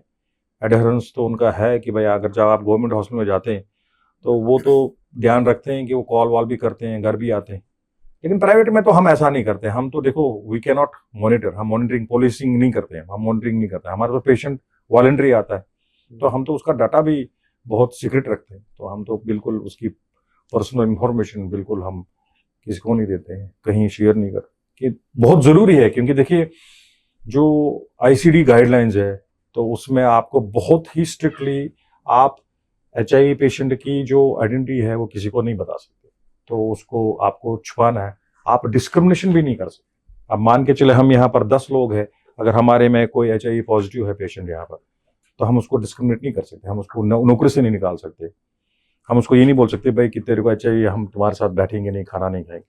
एडहेरेंस तो उनका है कि भाई अगर जब आप गवर्नमेंट हॉस्पिटल में जाते हैं तो वो तो ध्यान रखते हैं कि वो कॉल वॉल भी करते हैं, घर भी आते हैं। लेकिन प्राइवेट में तो हम ऐसा नहीं करते। हम तो देखो, वी कैन नॉट मॉनिटर, हम मॉनिटरिंग पॉलिसिंग नहीं करते हैं, हम मॉनिटरिंग नहीं करते हैं। हमारा तो पेशेंट वॉलंटरी आता है, तो हम तो उसका डाटा भी बहुत सीक्रेट रखते हैं। तो हम तो बिल्कुल उसकी पर्सनल इंफॉर्मेशन बिल्कुल हम किसी को नहीं देते हैं, कहीं शेयर नहीं करते। कि बहुत जरूरी है, क्योंकि देखिए जो ICD गाइडलाइंस है तो उसमें आपको बहुत ही स्ट्रिक्टली आप HIV पेशेंट की जो आइडेंटिटी है वो किसी को नहीं बता सकते। तो उसको आपको छुपाना है। आप डिस्क्रिमिनेशन भी नहीं कर सकते। अब मान के चले हम यहाँ पर 10 लोग हैं, अगर हमारे में कोई HIV पॉजिटिव है पेशेंट यहाँ पर, तो हम उसको डिस्क्रिमिनेट नहीं कर सकते, हम उसको नौकरी से नहीं निकाल सकते। हम उसको ये नहीं बोल सकते भाई कि तेरे को HIV, हम तुम्हारे साथ बैठेंगे नहीं, खाना नहीं खाएंगे।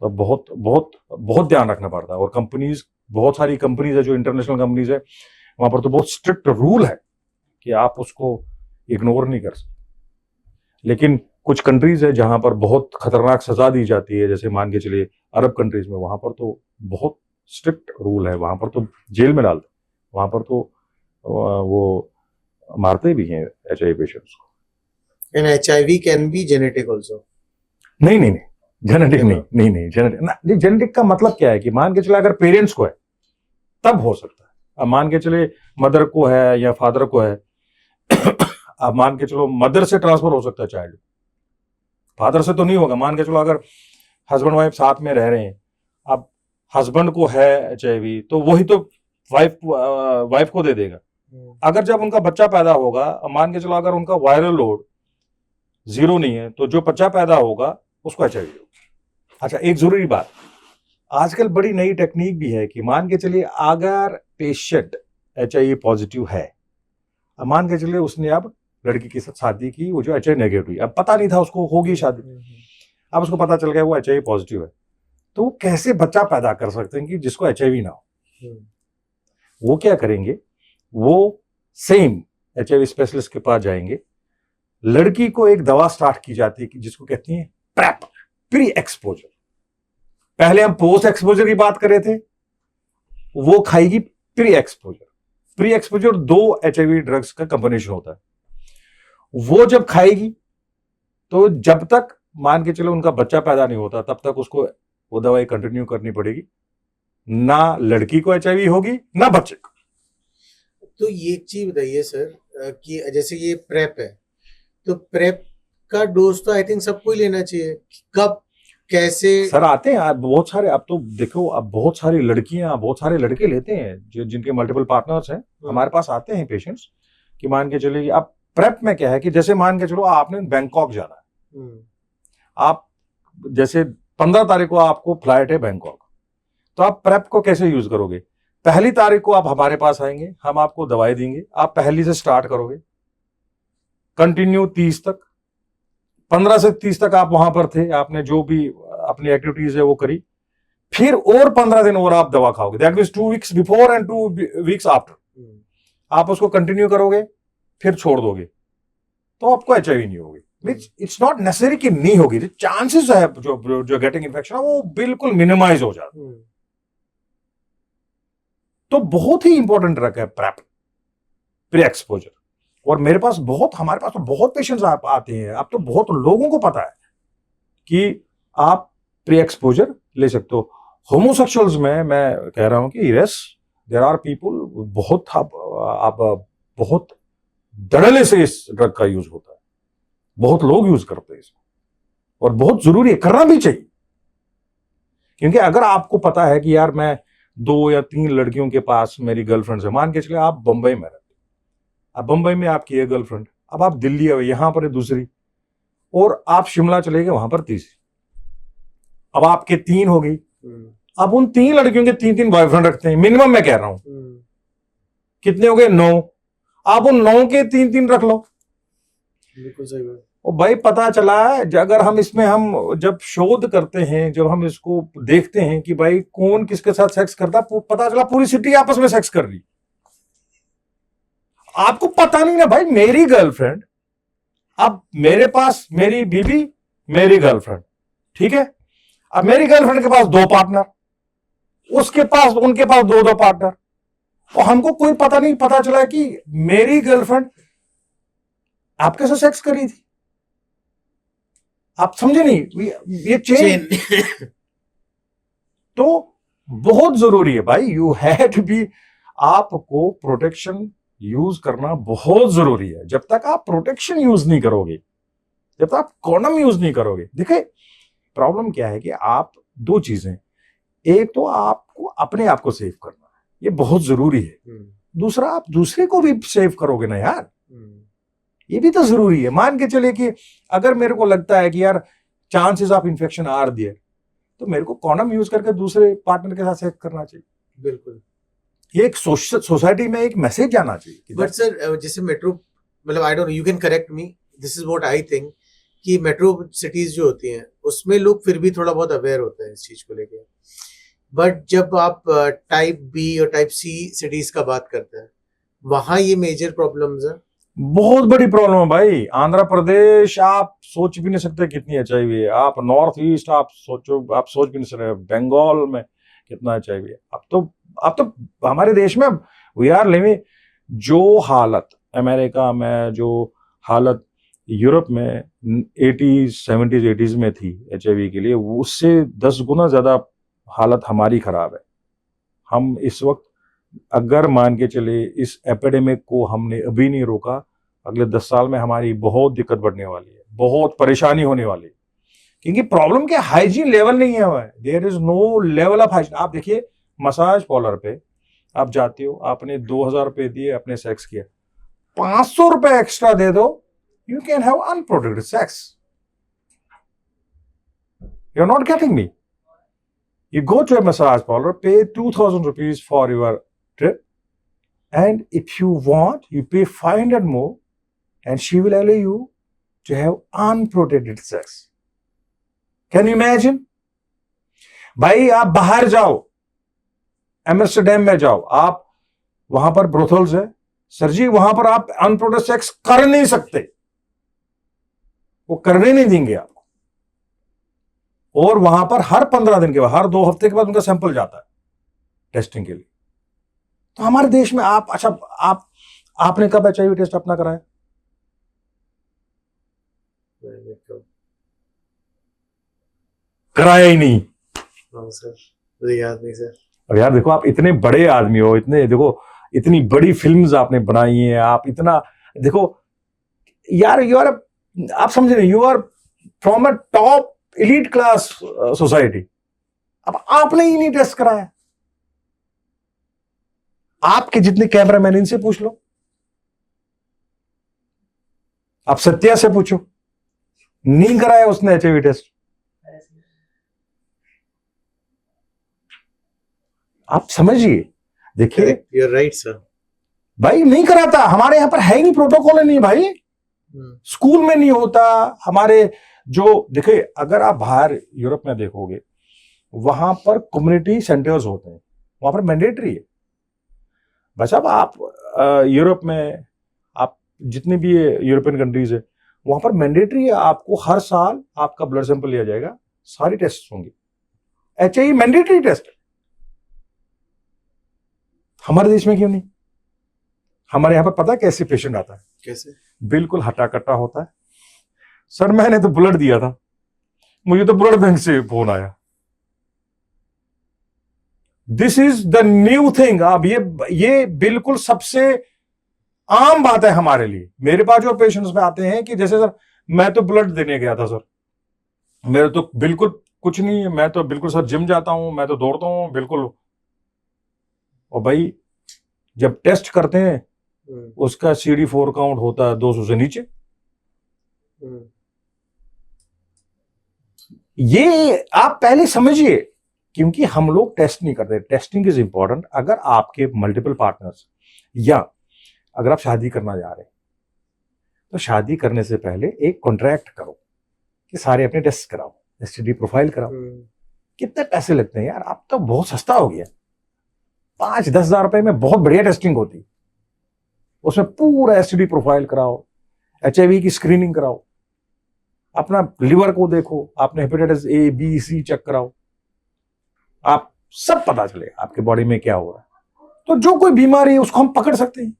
तो बहुत बहुत बहुत ध्यान रखना पड़ता है। और कंपनीज, बहुत सारी कंपनीज है जो इंटरनेशनल कंपनीज है, वहां पर तो बहुत स्ट्रिक्ट रूल है कि आप उसको इग्नोर नहीं कर सकते। लेकिन कुछ कंट्रीज है जहां पर बहुत खतरनाक सजा दी जाती है, जैसे मान के चलिए अरब कंट्रीज में, वहां पर तो बहुत स्ट्रिक्ट रूल है, वहां पर तो जेल में डालते, वहां पर तो वो मारते भी हैं HIV पेशेंट्स को। And HIV can be genetic also. नहीं नहीं नहीं, जेनेटिक नहीं जेनेटिक। जेनेटिक का मतलब क्या है कि मान के चले अगर पेरेंट्स को है तब हो सकता है। अब मान के चले मदर को है या फादर को है, अब मान के चलो मदर से ट्रांसफर हो सकता है चाइल्ड, फादर से तो नहीं होगा। मान के चलो अगर हस्बैंड वाइफ साथ में रह रहे हैं, अब हस्बैंड को है HIV तो वही तो वाइफ को दे देगा। अगर जब उनका बच्चा पैदा होगा, मान के चलो अगर उनका वायरल लोड 0 नहीं है तो जो बच्चा पैदा होगा उसको HIV होगा। अच्छा, एक जरूरी बात, आजकल बड़ी नई टेक्निक भी है कि मान के चलिए अगर पेशेंट HIV पॉजिटिव है, अब मान के चलिए उसने अब लड़की के साथ शादी की, वो जो HIV नेगेटिव हुई, अब पता नहीं था उसको होगी शादी, अब उसको पता चल गया वो HIV पॉजिटिव है, तो वो कैसे बच्चा पैदा कर सकते हैं कि जिसको HIV ना हो। वो क्या करेंगे, वो सेम HIV स्पेशलिस्ट के पास जाएंगे, लड़की को एक दवा स्टार्ट की जाती है कि जिसको कहती हैं प्रेप, प्री एक्सपोजर। पहले हम पोस्ट एक्सपोजर की बात कर रहे थे, वो खाएगी pre exposure. Pre exposure 2 HIV drugs का कॉम्बिनेशन होता है। वो जब खाएगी तो जब तक मान के चलो उनका बच्चा पैदा नहीं होता तब तक उसको वो दवाई कंटिन्यू करनी पड़ेगी, ना लड़की को HIV होगी ना बच्चे को। तो ये एक चीज बताइए सर कि जैसे ये प्रेप है, तो प्रेप का डोज तो आई थिंक सबको ही लेना चाहिए, कब कैसे? सर आते हैं आप बहुत सारे, अब तो देखो अब बहुत सारी लड़कियां बहुत सारे लड़के लेते हैं जो जिनके मल्टीपल पार्टनर्स हैं, हमारे पास आते हैं पेशेंट्स कि मान के चलिए अब प्रेप में क्या है कि जैसे मान के चलो आपने बैंकॉक जाना है, आप जैसे 15 तारीख को आपको फ्लाइट है बैंकॉक, तो आप प्रेप को कैसे यूज करोगे? पहली तारीख को आप हमारे पास आएंगे, हम आपको दवाई देंगे, आप पहली से स्टार्ट करोगे, कंटिन्यू 30 तक, 15 से 30 तक आप वहां पर थे, आपने जो भी अपनी एक्टिविटीज है वो करी, फिर और 15 दिन और आप दवा खाओगे, that means 2 weeks before and 2 weeks after. आप उसको कंटिन्यू करोगे फिर छोड़ दोगे तो आपको HIV नहीं होगी। इट्स नॉट नेसेसरी कि नहीं होगी, चांसेस है जो गेटिंग इन्फेक्शन वो बिल्कुल मिनिमाइज हो जाता। तो बहुत ही इंपॉर्टेंट ड्रग है प्रेप, प्री एक्सपोजर। और हमारे पास तो बहुत पेशेंट्स आते हैं, अब तो बहुत लोगों को पता है कि आप प्री एक्सपोजर ले सकते हो। होमोसेक्सुअल्स में मैं कह रहा हूं कि यस देयर आर पीपल, बहुत धड़ल्ले से इस ड्रग का यूज होता है, बहुत लोग यूज करते हैं इसको, और बहुत जरूरी है, करना भी चाहिए। क्योंकि अगर आपको पता है कि यार मैं 2 या 3 लड़कियों के पास मेरी गर्लफ्रेंड्स है, मान के चले आप बंबई में रहते, अब बंबई में आपकी एक गर्लफ्रेंड, अब आप दिल्ली है यहां पर है दूसरी, और आप शिमला चले गए वहां पर तीसरी, अब आपके 3 हो गई। अब उन 3 लड़कियों के 3-3 बॉयफ्रेंड रखते हैं, मिनिमम मैं कह रहा हूं, कितने हो गए? 9। आप उन 9 के 3-3 रख लो। बिल्कुल सही बात। और भाई पता चला अगर हम इसमें हम जब शोध करते हैं, जब हम इसको देखते हैं कि भाई कौन किसके साथ सेक्स करता, पता चला पूरी सिटी आपस में सेक्स कर रही। आपको पता नहीं ना भाई, मेरी गर्लफ्रेंड, अब मेरे पास मेरी बीबी, मेरी गर्लफ्रेंड, ठीक है, अब मेरी गर्लफ्रेंड के पास 2 पार्टनर, उनके पास 2 पार्टनर, और हमको कोई पता नहीं, पता चला कि मेरी गर्लफ्रेंड आपके साथ सेक्स करी थी। आप समझे नहीं ये चेन। तो बहुत जरूरी है भाई, यू हैव टू बी, आपको प्रोटेक्शन यूज करना बहुत जरूरी है। जब तक आप प्रोटेक्शन यूज नहीं करोगे, जब तक आप कॉन्डम यूज नहीं करोगे, देखिए प्रॉब्लम क्या है कि आप 2 चीजें, एक तो आपको अपने आप को सेव करना है, ये बहुत जरूरी है, दूसरा आप दूसरे को भी सेव करोगे ना यार, ये भी तो जरूरी है। मान के चले कि अगर मेरे को लगता है कि यार chances of infection are there, तो मेरे को कॉन्डम यूज करके दूसरे पार्टनर के साथ सेक्स करना चाहिए। बिल्कुल, ये एक सोसाइटी में एक मैसेज जाना चाहिए। बट सर जैसे मेट्रो, मतलब I don't, you can correct me, this is what I think, कि मेट्रो सिटीज जो होती हैं उसमें लोग फिर भी थोड़ा बहुत अवेयर होते हैं इस चीज को लेके, बट जब आप टाइप बी और टाइप सी सिटीज का बात करते हैं, वहां ये मेजर प्रॉब्लम्स है, बहुत बड़ी प्रॉब्लम है भाई। आंध्र प्रदेश आप सोच भी नहीं सकते कितनी HIV है, आप नॉर्थ ईस्ट आप सोच भी नहीं सकते, बंगाल में कितना HIV है। अब तो हमारे देश में वी आर लिविंग, जो हालत अमेरिका में जो हालत यूरोप में 80s 70s 80s में थी HIV के लिए, उससे 10 गुना ज्यादा हालत हमारी खराब है। हम इस वक्त अगर मान के चले इस एपिडेमिक को हमने अभी नहीं रोका, अगले 10 साल में हमारी बहुत दिक्कत बढ़ने वाली है, बहुत परेशानी होने वाली है, क्योंकि प्रॉब्लम क्या, हाइजीन लेवल नहीं है, there is no level of hygiene. आप देखिए मसाज पार्लर पे आप जाते हो, आपने 2000 रुपए दिए, अपने सेक्स किया, 500 रुपए एक्स्ट्रा दे दो, you can have unprotected sex. You're not getting me. You go to a massage parlor, pay 2000 rupees for your trip, and if you want, you pay 500 more, and she will allow you to have unprotected sex. Can you imagine? भाई आप बाहर जाओ, Amsterdam में जाओ, आप वहां पर brothels है, सर जी वहां पर आप अनप्रोटेक्टेड सेक्स कर नहीं सकते, वो करने नहीं देंगे आपको। और वहां पर हर 15 दिन के बाद, हर 2 हफ्ते के बाद उनका सैंपल जाता है टेस्टिंग के लिए। तो हमारे देश में आप, अच्छा आपने कब HIV टेस्ट अपना कराया? कराया ही नहीं। सर मुझे याद नहीं सर। और यार देखो, आप इतने बड़े आदमी हो, इतने देखो, इतनी बड़ी फिल्म्स आपने बनाई हैं, आप इतना देखो यार, आप समझ रहे, you are from a top elite class society, अब आपने ही नहीं टेस्ट कराया। आपके जितने कैमरामैन, इनसे पूछ लो, आप सत्या से पूछो, नहीं कराया उसने HIV टेस्ट। आप समझिए, देखिए, यू आर राइट सर, भाई नहीं कराता, हमारे यहां पर है ही नहीं, प्रोटोकॉल नहीं भाई, स्कूल में नहीं होता हमारे। जो देखिए, अगर आप बाहर यूरोप में देखोगे, वहां पर कम्युनिटी सेंटर्स होते हैं, वहां पर मैंडेटरी है। बस अब आप यूरोप में, आप जितनी भी यूरोपियन कंट्रीज है, वहां पर मैंडेटरी है, आपको हर साल आपका ब्लड सैंपल लिया जाएगा, सारी टेस्ट होंगे, HIV मैंडेटरी टेस्ट। हमारे देश में क्यों नहीं? हमारे यहां पर पता है कैसे पेशेंट आता है? कैसे? बिल्कुल हटा कट्टा होता है, सर मैंने तो ब्लड दिया था, मुझे तो ब्लड बैंक से फोन आया। This is the new thing. अब ये बिल्कुल सबसे आम बात है हमारे लिए। मेरे पास जो पेशेंट्स में आते हैं कि जैसे सर मैं तो ब्लड देने गया था, सर मेरे तो बिल्कुल कुछ नहीं है, मैं तो बिल्कुल सर जिम जाता हूं, मैं तो दौड़ता हूं बिल्कुल। और भाई जब टेस्ट करते हैं उसका CD4 काउंट होता है 200 से नीचे। ये आप पहले समझिए, क्योंकि हम लोग टेस्ट नहीं करते। Testing is important. अगर आपके मल्टीपल पार्टनर्स, या अगर आप शादी करना जा रहे हैं, तो शादी करने से पहले एक कॉन्ट्रैक्ट करो कि सारे अपने टेस्ट कराओ, STD प्रोफाइल कराओ। कितने पैसे लगते हैं यार, अब तो बहुत सस्ता हो गया, 5-10 हजार रुपए में बहुत बढ़िया टेस्टिंग होती। उसमें पूरा STD प्रोफाइल कराओ, HIV की स्क्रीनिंग कराओ, अपना लिवर को देखो, आपने hepatitis A B C check कराओ, आप सब पता चले आपके बॉडी में क्या हो रहा है। तो जो कोई बीमारी है उसको हम पकड़ सकते हैं,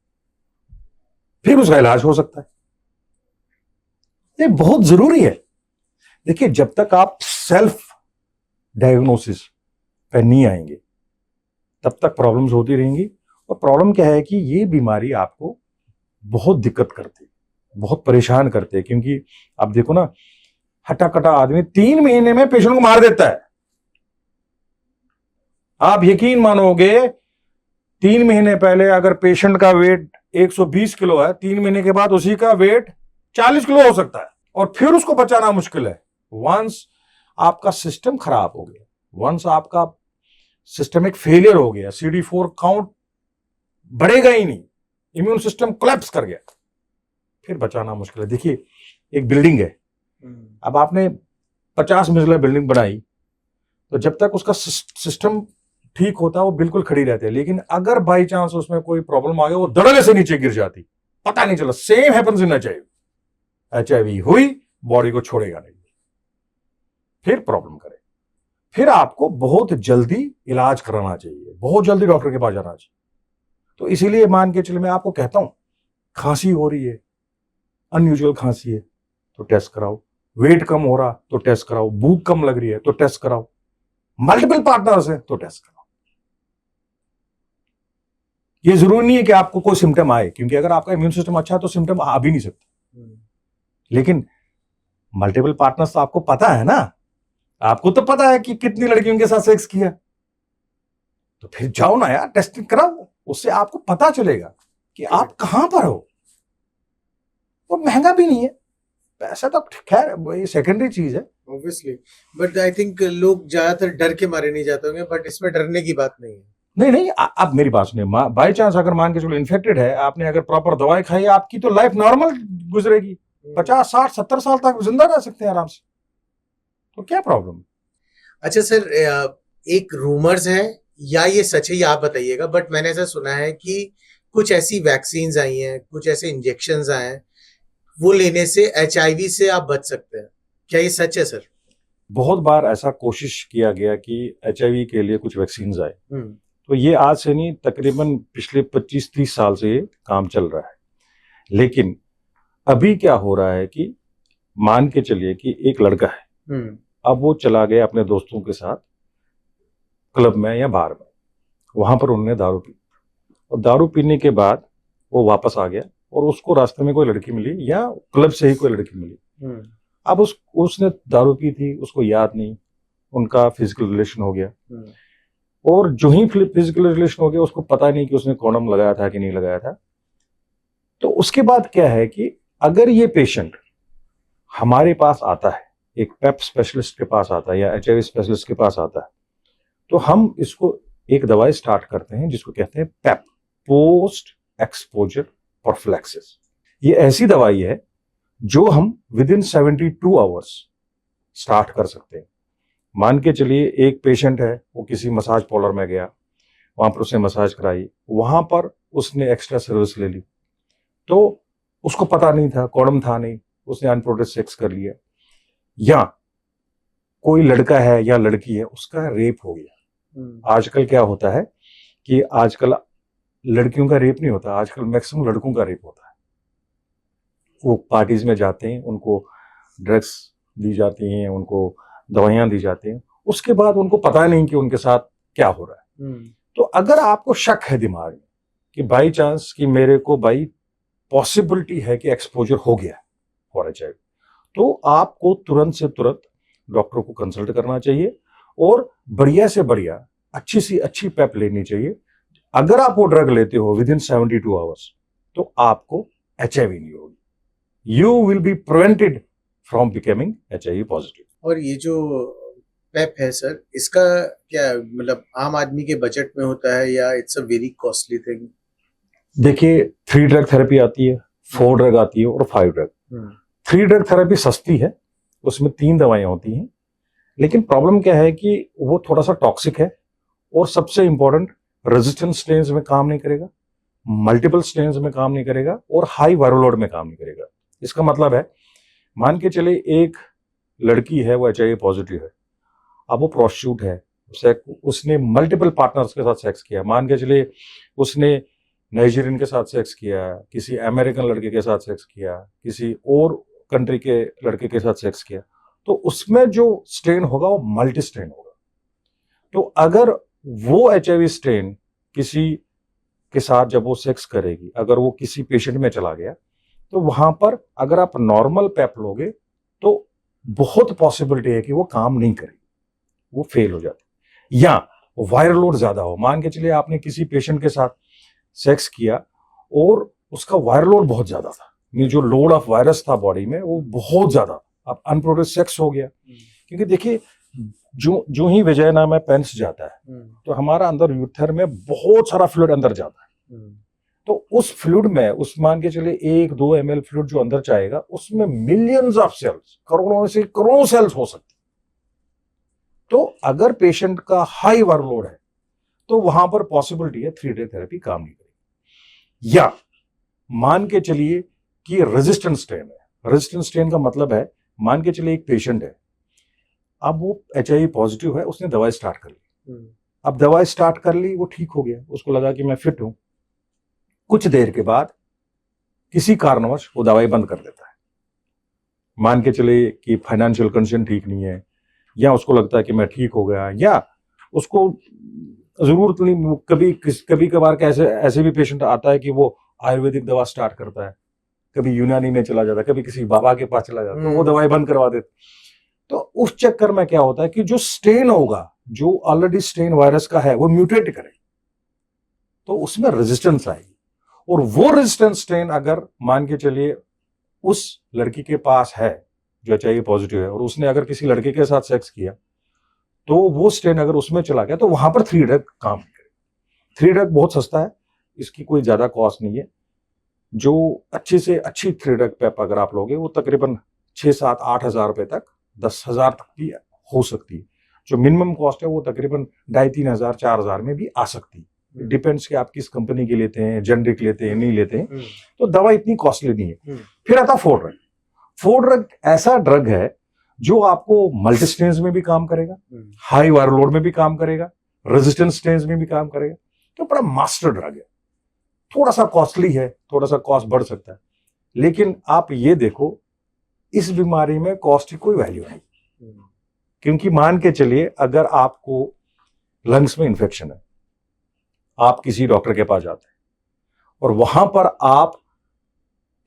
फिर उसका इलाज हो सकता है। ये बहुत जरूरी है। देखिए, जब तक आप सेल्फ डायग्नोसिस पे नहीं आएंगे तब तक प्रॉब्लम्स होती रहेंगी। और प्रॉब्लम क्या है कि ये बीमारी आपको बहुत दिक्कत करती है, बहुत परेशान करते हैं। क्योंकि आप देखो ना, हटा कटा आदमी 3 महीने में पेशेंट को मार देता है। आप यकीन मानोगे, 3 महीने पहले अगर पेशेंट का वेट 120 किलो है, 3 महीने के बाद उसी का वेट 40 किलो हो सकता है, और फिर उसको बचाना मुश्किल है। वंस आपका सिस्टम खराब हो गया, वंस आपका सिस्टमिक फेलियर हो गया, CD4 काउंट बढ़ेगा ही नहीं, इम्यून सिस्टम कोलैप्स कर गया, फिर बचाना मुश्किल है। देखिए, एक बिल्डिंग है, अब आपने 50 मंजिला बिल्डिंग बनाई, तो जब तक उसका सिस्टम ठीक होता है वो बिल्कुल खड़ी रहती है। लेकिन अगर बाई चांस उसमें कोई प्रॉब्लम आ गया, वो धड़ल्ले से नीचे गिर जाती, पता नहीं चला। सेम हैपेंस इन HIV हुई, बॉडी को छोड़ेगा नहीं, फिर प्रॉब्लम करे, फिर आपको बहुत जल्दी इलाज कराना चाहिए, बहुत जल्दी डॉक्टर के पास जाना चाहिए। तो इसीलिए मान के चलिए, मैं आपको कहता हूं, खांसी हो रही है, अनयूजुअल खांसी है तो टेस्ट कराओ, वेट कम हो रहा तो टेस्ट कराओ, भूख कम लग रही है तो टेस्ट कराओ, मल्टीपल पार्टनर्स है तो टेस्ट कराओ। ये जरूरी नहीं है कि आपको कोई सिम्टम आए, क्योंकि अगर आपका इम्यून सिस्टम अच्छा है तो सिम्टम आ भी नहीं सकते। लेकिन मल्टीपल पार्टनर्स तो आपको पता है ना, आपको तो पता है कि कितनी लड़कियों के साथ सेक्स किया, तो फिर जाओ ना यार, टेस्टिंग कराओ, उससे आपको पता चलेगा कि आप कहां पर हो। वो महंगा भी नहीं है, पैसा तो खैर ये सेकेंडरी चीज है ऑब्वियसली, बट आई थिंक लोग ज्यादातर डर के मारे नहीं जाते होंगे, बट इसमें डरने की बात नहीं है। नहीं नहीं, आप मेरी बात सुनिए, बाई चांस अगर मान के चलो इन्फेक्टेड है, आपने अगर प्रॉपर दवाई खाई, आपकी तो लाइफ नॉर्मल गुजरेगी, 50 60 70 साल तक जिंदा रह सकते हैं आराम से, तो क्या प्रॉब्लम। अच्छा सर, एक रूमर्स है या ये सच है, ये आप बताइएगा, बट मैंने ऐसा सुना है कि कुछ ऐसी वैक्सीन्स आई हैं, कुछ ऐसे इंजेक्शंस आए हैं, वो लेने से एचआईवी से आप बच सकते हैं, क्या ये सच है सर? बहुत बार ऐसा कोशिश किया गया कि एचआईवी के लिए कुछ वैक्सीन आए, तो ये आज से नहीं, तकरीबन पिछले 25-30 साल से ये काम चल रहा है। लेकिन अभी क्या हो रहा है कि मान के चलिए कि एक लड़का है, अब वो चला गया अपने दोस्तों के साथ क्लब में या बार में, वहां पर उन्होंने दारू पी, और दारू पीने के बाद वो वापस आ गया और उसको रास्ते में कोई लड़की मिली या क्लब से ही कोई लड़की मिली। अब उसने दारू पी थी, उसको याद नहीं, उनका फिजिकल रिलेशन हो गया, और जो ही फिजिकल रिलेशन हो गया उसको पता नहीं कि उसने कॉन्डोम लगाया था कि नहीं लगाया था। तो उसके बाद क्या है कि अगर ये पेशेंट हमारे पास आता है, एक पेप स्पेशलिस्ट के पास आता है या एचआईवी स्पेशलिस्ट के पास आता है, तो हम इसको एक दवाई स्टार्ट करते हैं जिसको कहते हैं पेप, पोस्ट एक्सपोजर प्रोफिलैक्सिस। ये ऐसी दवाई है जो हम विद इन 72 आवर्स स्टार्ट कर सकते हैं। मान के चलिए एक पेशेंट है, वो किसी मसाज पार्लर में गया, वहां पर उसने मसाज कराई, वहां पर उसने एक्स्ट्रा सर्विस ले ली, तो उसको पता नहीं था, कॉन्डोम था नहीं, उसने अनप्रोटेक्टेड सेक्स कर लिया, या कोई लड़का है या लड़की है, उसका रेप हो गया। आजकल क्या होता है कि आजकल लड़कियों का रेप नहीं होता, आजकल मैक्सिमम लड़कों का रेप होता है। वो पार्टीज में जाते हैं, उनको ड्रग्स दी जाती हैं, उनको दवाइयां दी जाती हैं, उसके बाद उनको पता नहीं कि उनके साथ क्या हो रहा है। तो अगर आपको शक है दिमाग में कि बाई चांस कि मेरे को भाई पॉसिबिलिटी है कि एक्सपोजर हो गया फॉर एचआईवी, तो आपको तुरंत से तुरंत डॉक्टर को कंसल्ट करना चाहिए और बढ़िया से बढ़िया अच्छी सी अच्छी पेप लेनी चाहिए। अगर आप वो ड्रग लेते हो विद इन 72 आवर्स तो आपको एचआईवी नहीं होगी, you will be prevented from becoming HIV positive. और ये जो पेप है सर, इसका क्या मतलब आम आदमी के बजट में होता है या it's a very costly thing? देखिए 3 ड्रग थेरेपी आती है, 4 ड्रग आती है और 5 ड्रग। 3 ड्रग थेरेपी सस्ती है, उसमें 3 दवाइयां होती हैं, लेकिन प्रॉब्लम क्या है कि वो थोड़ा सा टॉक्सिक है, और सबसे इंपॉर्टेंट रेजिस्टेंस स्ट्रेन्स में काम नहीं करेगा, मल्टीपल स्ट्रेन्स में काम नहीं करेगा, और हाई वायरल लोड में काम नहीं करेगा। इसका मतलब है, मान के चले एक लड़की है, वो एचआईवी पॉजिटिव है, अब वो प्रोस्टिट्यूट है, उसने मल्टीपल पार्टनर्स के साथ सेक्स किया, मान के चले उसने नाइजीरियन के साथ सेक्स किया, किसी अमेरिकन लड़के के साथ सेक्स किया, किसी और कंट्री के लड़के के साथ सेक्स किया, तो उसमें जो स्ट्रेन होगा वो मल्टी स्ट्रेन होगा। तो अगर वो एचआईवी स्ट्रेन किसी के साथ जब वो सेक्स करेगी, अगर वो किसी पेशेंट में चला गया, तो वहां पर अगर आप नॉर्मल पेप लोगे तो बहुत पॉसिबिलिटी है कि वो काम नहीं करेगी, वो फेल हो जाती, या वायरल लोड ज्यादा हो। मान के चलिए आपने किसी पेशेंट के साथ सेक्स किया और उसका वायरल लोड बहुत ज्यादा था, ये जो लोड ऑफ वायरस था बॉडी में वो बहुत ज्यादा, अब अनप्रोटेक्टेड सेक्स हो गया। क्योंकि देखिए जो ही वेजाइना में पेनिस जाता है तो हमारा अंदर यूथर में बहुत सारा फ्लूइड अंदर जाता है, तो उस फ्लूइड में, उस मान के चले 1-2 ml फ्लूइड जो अंदर जाएगा, उसमें मिलियंस ऑफ सेल्स, करोड़ों से करोड़ों सेल्स हो सकती। तो अगर पेशेंट का हाई वर्कलोड है तो वहां पर पॉसिबिलिटी है 3 डे थेरेपी काम नहीं करेगी। या मान के चलिए कि रेजिस्टेंट स्ट्रेन है। रेजिस्टेंट स्ट्रेन का मतलब है, मान के चलिए एक पेशेंट है, अब वो एचआईवी पॉजिटिव है, उसने दवाई स्टार्ट कर ली, अब दवाई स्टार्ट कर ली, वो ठीक हो गया, उसको लगा कि मैं फिट हूं, कुछ देर के बाद किसी कारणवश वो दवाई बंद कर देता है। मान के चले कि फाइनेंशियल कंडीशन ठीक नहीं है, या उसको लगता है कि मैं ठीक हो गया, या उसको जरूरत नहीं, कभी कभार कैसे ऐसे भी पेशेंट आता है कि वो आयुर्वेदिक दवा स्टार्ट करता है, कभी यूनानी में चला जाता है, कभी किसी बाबा के पास चला जाता है, तो वो दवाई बंद करवा देते। तो उस चक्कर में क्या होता है कि जो स्ट्रेन होगा, जो ऑलरेडी स्ट्रेन वायरस का है, वो म्यूटेट करे, तो उसमें रेजिस्टेंस आएगी। और वो रेजिस्टेंस स्ट्रेन अगर मान के चलिए उस लड़की के पास है जो HIV पॉजिटिव है, और उसने अगर किसी लड़के के साथ सेक्स किया, तो वो स्ट्रेन अगर उसमें चला गया, तो वहां पर 3 ड्रग काम करे। 3 ड्रग बहुत सस्ता है, इसकी कोई ज्यादा कॉस्ट नहीं है। जो अच्छी से अच्छी 3 ड्रग पैप अगर आप लोगे, वो तकरीबन 6-7-8 हजार रुपए तक, 10 हजार तक भी हो सकती है। जो मिनिमम कॉस्ट है वो तकरीबन 2,500-3 हजार 4 हजार में भी आ सकती है। डिपेंड्स कि आप किस कंपनी की लेते हैं, जेनरिक लेते हैं, नहीं लेते हैं, तो दवा इतनी कॉस्टली नहीं है। फिर आता 4 ड्रग। 4 ड्रग ऐसा ड्रग है जो आपको मल्टी स्ट्रेन्स में भी काम करेगा, हाई वायर लोड में भी काम करेगा, रेजिस्टेंस स्ट्रेन्स में भी काम करेगा। तो बड़ा मास्टर ड्रग है। थोड़ा सा कॉस्टली है, थोड़ा सा कॉस्ट बढ़ सकता है, लेकिन आप ये देखो इस बीमारी में कॉस्ट की कोई वैल्यू नहीं। क्योंकि मान के चलिए अगर आपको लंग्स में इंफेक्शन है, आप किसी डॉक्टर के पास जाते हैं और वहां पर आप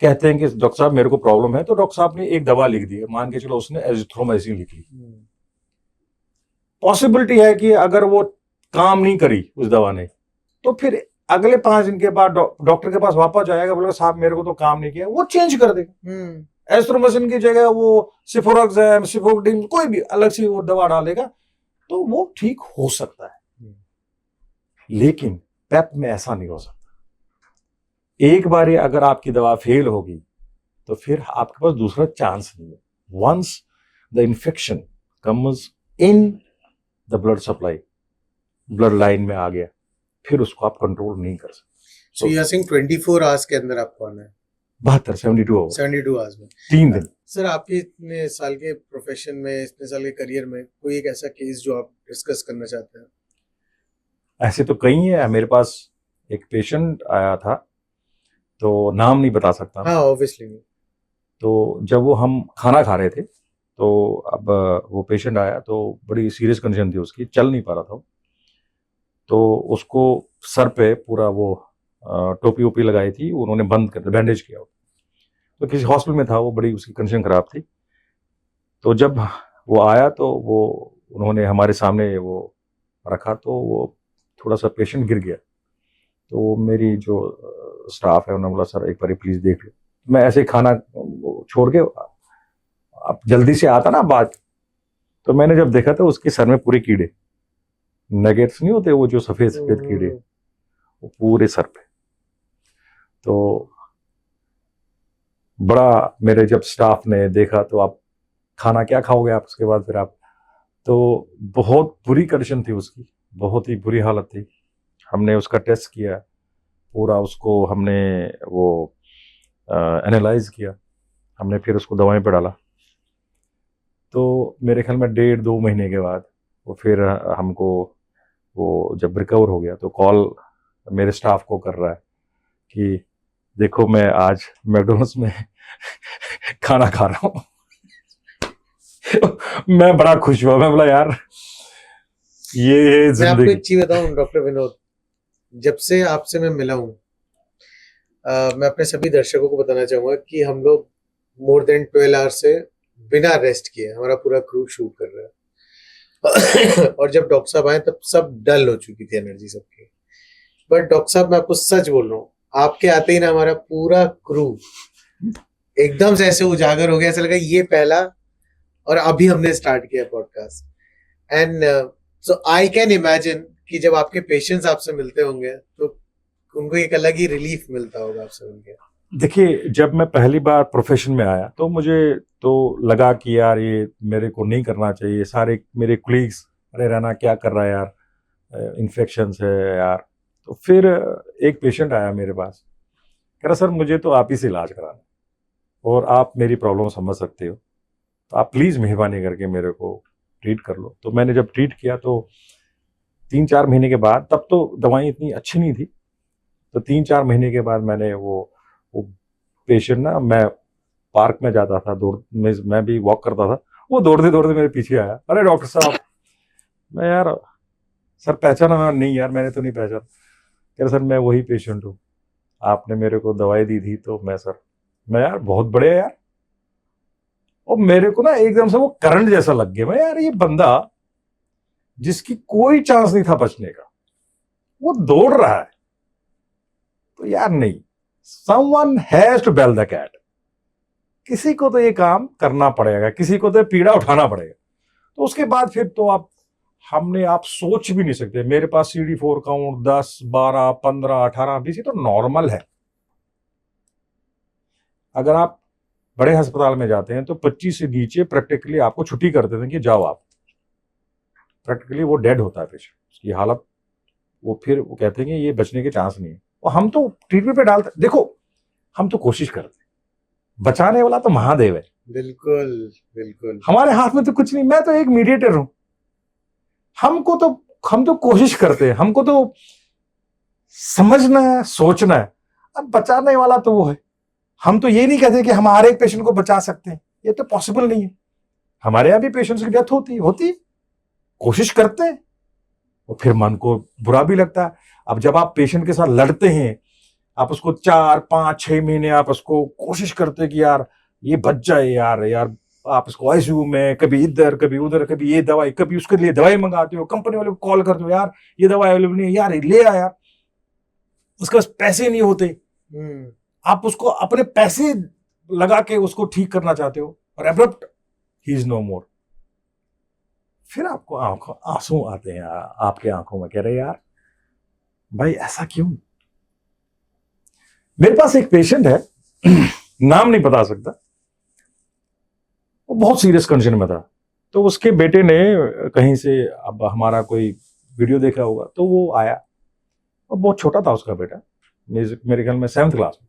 कहते हैं कि डॉक्टर साहब मेरे को प्रॉब्लम है, तो डॉक्टर साहब ने एक दवा लिख दी है, मान के चलो उसने एजिथ्रोमाइसिन लिख ली। पॉसिबिलिटी है कि अगर वो काम नहीं करी उस दवा ने, तो फिर अगले 5 दिन के बाद डॉक्टर के पास वापस जाएगा, बोलेगा साहब मेरे को तो काम नहीं किया, वो चेंज कर देगा। एजिथ्रोमाइसिन की जगह वो सिफोरॉक्सैम, सिफोक्टिन, कोई भी अलग से वो दवा डालेगा, तो वो ठीक हो सकता है। लेकिन पेप में ऐसा नहीं हो सकता। एक बार अगर आपकी दवा फेल होगी, तो फिर आपके पास दूसरा चांस नहीं है। Once the infection comes in the blood supply, blood line में आ गया, फिर उसको आप कंट्रोल नहीं कर सकते। So you are saying 24 hours के अंदर आपको आना है? 72 आवर्स में 3 दिन। सर, आपके इतने साल के प्रोफेशन में, इतने साल के करियर में, कोई एक ऐसा केस जो आप डिस्कस करना चाहते हैं? ऐसे तो कई है। मेरे पास एक पेशेंट आया था, तो नाम नहीं बता सकता। हाँ, ऑब्वियसली। तो जब वो हम खाना खा रहे थे, तो अब वो पेशेंट आया, तो बड़ी सीरियस कंडीशन थी उसकी, चल नहीं पा रहा था। तो उसको सर पे पूरा वो टोपी ओपी लगाई थी, उन्होंने बंद कर बैंडेज किया। तो किसी हॉस्पिटल में था वो, बड़ी उसकी कंडीशन खराब थी। तो जब वो आया तो वो उन्होंने हमारे सामने वो रखा, तो वो थोड़ा सा पेशेंट गिर गया। तो मेरी जो स्टाफ है उन्होंने बोला सर एक बार प्लीज देख लो। मैं ऐसे खाना छोड़ के अब जल्दी से आता ना बात, तो मैंने जब देखा तो उसके सर में पूरे कीड़े, नगेट्स नहीं होते वो जो सफेद सफेद कीड़े, वो पूरे सर पे। तो बड़ा, मेरे जब स्टाफ ने देखा तो आप खाना क्या खाओगे आप उसके बाद फिर आप, तो बहुत बुरी कंडीशन थी उसकी, बहुत ही बुरी हालत थी। हमने उसका टेस्ट किया पूरा, उसको हमने वो एनालाइज किया, हमने फिर उसको दवाएं पे डाला। तो मेरे ख्याल में 1.5-2 महीने के बाद वो फिर हमको वो जब रिकवर हो गया, तो कॉल मेरे स्टाफ को कर रहा है कि देखो मैं आज मैकडोनल्ड्स में खाना खा रहा हूँ। मैं बड़ा खुश हुआ, मैं बोला यार ये मैं आपको जिंदगी। एक चीज बताऊं डॉक्टर विनोद, जब से आपसे मैं मिला हूँ, मैं अपने सभी दर्शकों को बताना चाहूंगा कि हम लोग मोर देन 12 आवर्स से बिना रेस्ट किए हमारा पूरा क्रू शूट कर रहा है। और जब डॉक्टर साहब आए तब सब डल हो चुकी थी एनर्जी सबकी। बट डॉक्टर साहब, मैं आपको सच बोल रहा हूँ, आपके आते ही ना हमारा पूरा क्रू एकदम से ऐसे उजागर हो गया, ऐसा लगा ये पहला और अभी हमने स्टार्ट किया podcast. And so I can imagine कि जब आपके पेशेंट्स आपसे मिलते होंगे तो उनको एक अलग ही रिलीफ मिलता होगा आपसे मिलके। देखिए, जब मैं पहली बार प्रोफेशन में आया तो मुझे तो लगा कि यार ये मेरे को नहीं करना चाहिए। सारे मेरे कोलीग्स, अरे रहना क्या कर रहा है यार, इन्फेक्शन है यार। तो फिर एक पेशेंट आया मेरे पास, कह रहा सर मुझे तो आप ही से इलाज कराना और आप मेरी प्रॉब्लम समझ सकते हो, तो आप प्लीज़ मेहरबानी करके मेरे को ट्रीट कर लो। तो मैंने जब ट्रीट किया तो 3-4 महीने के बाद, तब तो दवाई इतनी अच्छी नहीं थी, तो 3-4 महीने के बाद मैंने वो पेशेंट ना, मैं पार्क में जाता था, मैं भी वॉक करता था, वो दौड़ते दौड़ते मेरे पीछे आया, अरे डॉक्टर साहब। मैं यार सर पहचाना? मैं नहीं यार मैंने तो नहीं पहचाना। कह रहे सर मैं वही पेशेंट हूँ, आपने मेरे को दवाई दी थी तो मैं सर। मैं यार बहुत बढ़िया यार। और मेरे को ना एकदम से वो करंट जैसा लग गया। मैं यार ये बंदा जिसकी कोई चांस नहीं था बचने का, वो दौड़ रहा है। तो यार नहीं, someone has to bell the cat. किसी को तो ये काम करना पड़ेगा, किसी को तो पीड़ा उठाना पड़ेगा। तो उसके बाद फिर तो आप सोच भी नहीं सकते। मेरे पास CD4 काउंट 10, 12, 15, 18, 20 तो नॉर्मल है। अगर आप बड़े अस्पताल में जाते हैं तो 25 से नीचे प्रैक्टिकली आपको छुट्टी कर देते हैं कि जाओ आप। प्रैक्टिकली वो डेड होता है पेशेंट, उसकी हालत, वो फिर वो कहते हैं कि ये बचने के चांस नहीं है। और हम तो ट्रीटमेंट पे डालते, देखो हम तो कोशिश करते हैं, बचाने वाला तो महादेव है। बिल्कुल बिल्कुल। हमारे हाथ में तो कुछ नहीं, मैं तो एक मीडिएटर हूं। हम तो कोशिश करते हैं, हमको तो समझना है, सोचना है। अब बचाने वाला तो वो है। हम तो ये नहीं कहते कि हम हर एक पेशेंट को बचा सकते हैं, ये तो पॉसिबल नहीं है। हमारे यहां भी पेशेंट्स की डेथ होती, कोशिश करते हैं, और फिर मन को बुरा भी लगता है। अब जब आप पेशेंट के साथ लड़ते हैं, आप उसको 4, 5, 6 महीने आप उसको कोशिश करते हैं कि यार ये बच जाए, यार यार आप उसको आईसीयू में, कभी इधर कभी उधर, कभी ये दवाई, कभी उसके लिए दवाई मंगाते हो, कंपनी वाले को कॉल करते हो, यार ये दवाई अवेलेबल नहीं है, यार ले आ यार। उसके पास पैसे नहीं होते, आप उसको अपने पैसे लगा के उसको ठीक करना चाहते हो, और एब्रप्ट ही इज नो मोर। फिर आपको आंसू आते हैं आपके आंखों में, कह रहे यार भाई ऐसा क्यों। मेरे पास एक पेशेंट है, नाम नहीं बता सकता, वो बहुत सीरियस कंडीशन में था। तो उसके बेटे ने कहीं से, अब हमारा कोई वीडियो देखा होगा, तो वो आया, और बहुत छोटा था उसका बेटा, मेरे ख्याल में 7th क्लास में।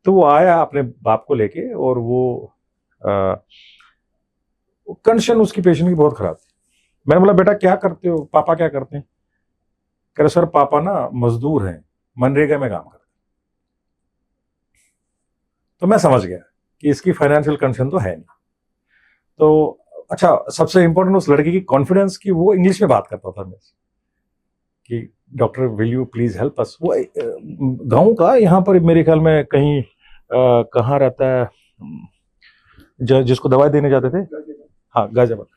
तो वो आया अपने बाप को लेके, और वो कंडीशन उसकी पेशेंट की बहुत खराब थी। मैंने बोला बेटा क्या करते हो, पापा क्या करते हैं? कह रहे सर पापा ना मजदूर हैं, मनरेगा में काम करते। तो मैं समझ गया कि इसकी फाइनेंशियल कंडीशन तो है नहीं। तो अच्छा, सबसे इंपॉर्टेंट उस लड़के की कॉन्फिडेंस की, वो इंग्लिश में बात करता था मेरे से कि doctor will you please help us. वो गांव का, यहाँ पर मेरे ख्याल में कहीं कहाँ रहता है, जिसको दवाई देने जाते थे, हाँ गाजियाबाद।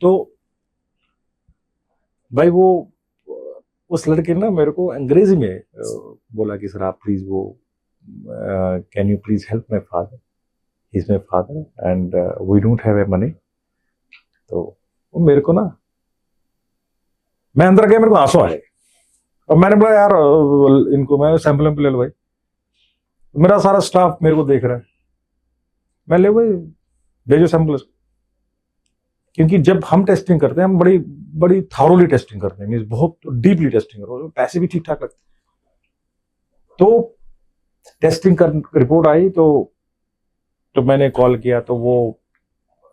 तो भाई वो उस लड़के ने ना मेरे को अंग्रेजी में बोला कि सर आप प्लीज वो can you please help my father, he is my father and we don't have a money. तो वो मेरे को ना, मैं अंदर गया, मेरे को आंसू आए, और मैंने बोला यार इनको मैं सैंपल ले लो भाई। मेरा सारा स्टाफ मेरे को देख रहा है, मैं ले भाई भेजो सैंपल। क्योंकि जब हम टेस्टिंग करते हैं, हम बड़ी बड़ी थॉरोली टेस्टिंग करते हैं, मींस बहुत डीपली टेस्टिंग करते हैं, पैसे भी ठीक ठाक लगते हैं। तो टेस्टिंग कर रिपोर्ट आई, तो मैंने कॉल किया, तो वो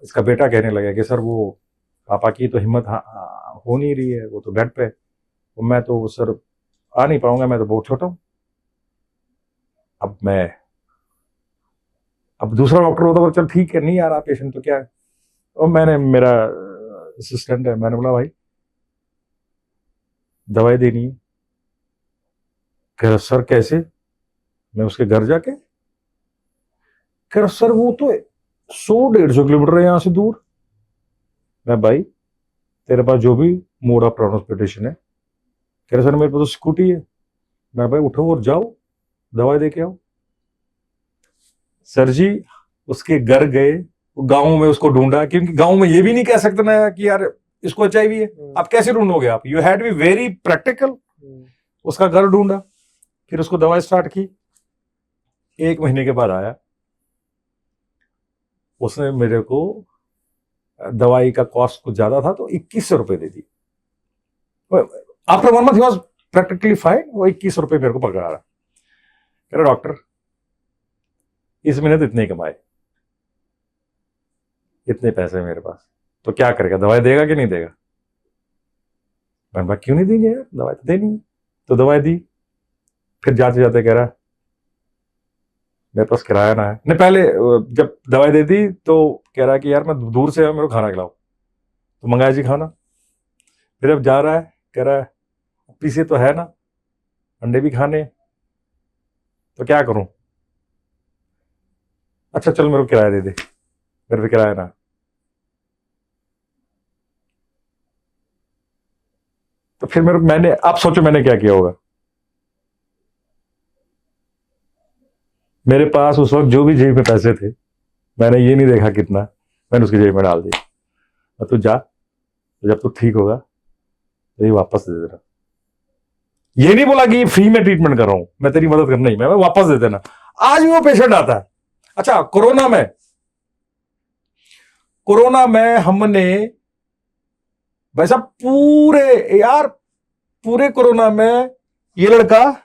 इसका बेटा कहने लगा कि सर वो पापा की तो हिम्मत हो नहीं रही है, वो तो बेड पे, तो मैं तो सर आ नहीं पाऊंगा, मैं तो बहुत छोटा हूं। अब दूसरा डॉक्टर होता तो चल ठीक है, नहीं आ रहा पेशेंट तो क्या है। और मैंने, मेरा असिस्टेंट है, मैंने बोला भाई दवाई देनी है। कह रहा सर कैसे, मैं उसके घर जाके? कह रहा सर वो तो 100-150 किलोमीटर है यहाँ से दूर। मैं भाई तेरे पास जो भी मोड ऑफ ट्रांसपोर्टेशन है? कह रहा सर मेरे पास तो स्कूटी है। मैं भाई उठो और जाओ दवाई दे के आओ। सर जी उसके घर गए, गांव में उसको ढूंढा, क्योंकि गांव में ये भी नहीं कह सकते ना कि यार इसको एचआईवी है, आप कैसे ढूंढोगे आप, you had be very practical. उसका घर ढूंढा, फिर उसको दवाई स्टार्ट की। 1 महीने के बाद आया, उसने मेरे को, दवाई का कॉस्ट कुछ ज्यादा था तो 2100 रुपए दे दी। After 1 month he was practically fine. वो 2100 रुपए मेरे को पकड़ा रहा, कह रहा डॉक्टर इस महीने तो इतने ही कमाए, इतने पैसे मेरे पास, तो क्या करेगा, दवाई देगा कि नहीं देगा? मैंने कहा क्यों नहीं देंगे यार, दवाई तो देनी है। तो दवाई दी। फिर जाते जाते कह रहा मेरे पास किराया ना है। नहीं, पहले जब दवाई दे दी तो कह रहा है कि यार मैं दूर से आया, मेरे को खाना खिलाओ, तो मंगाया जी खाना। फिर अब जा रहा है, कह रहा है पीछे तो है ना, अंडे भी खाने, तो क्या करूं? अच्छा चल मेरे को किराया दे दे, मेरे पे किराया ना। तो फिर मैंने, आप सोचो मैंने क्या किया होगा। मेरे पास उस वक्त जो भी जेब में पैसे थे, मैंने ये नहीं देखा कितना, मैंने उसकी जेब में डाल दिया। और तू जा, तो जब तू ठीक होगा तो ये वापस दे देना। ये नहीं बोला कि ये फ्री में ट्रीटमेंट कर रहा हूं, मैं तेरी मदद करना ही, मैं वापस दे देना। आज भी वो पेशेंट आता है। अच्छा, कोरोना में हमने वैसा पूरे, यार पूरे कोरोना में ये लड़का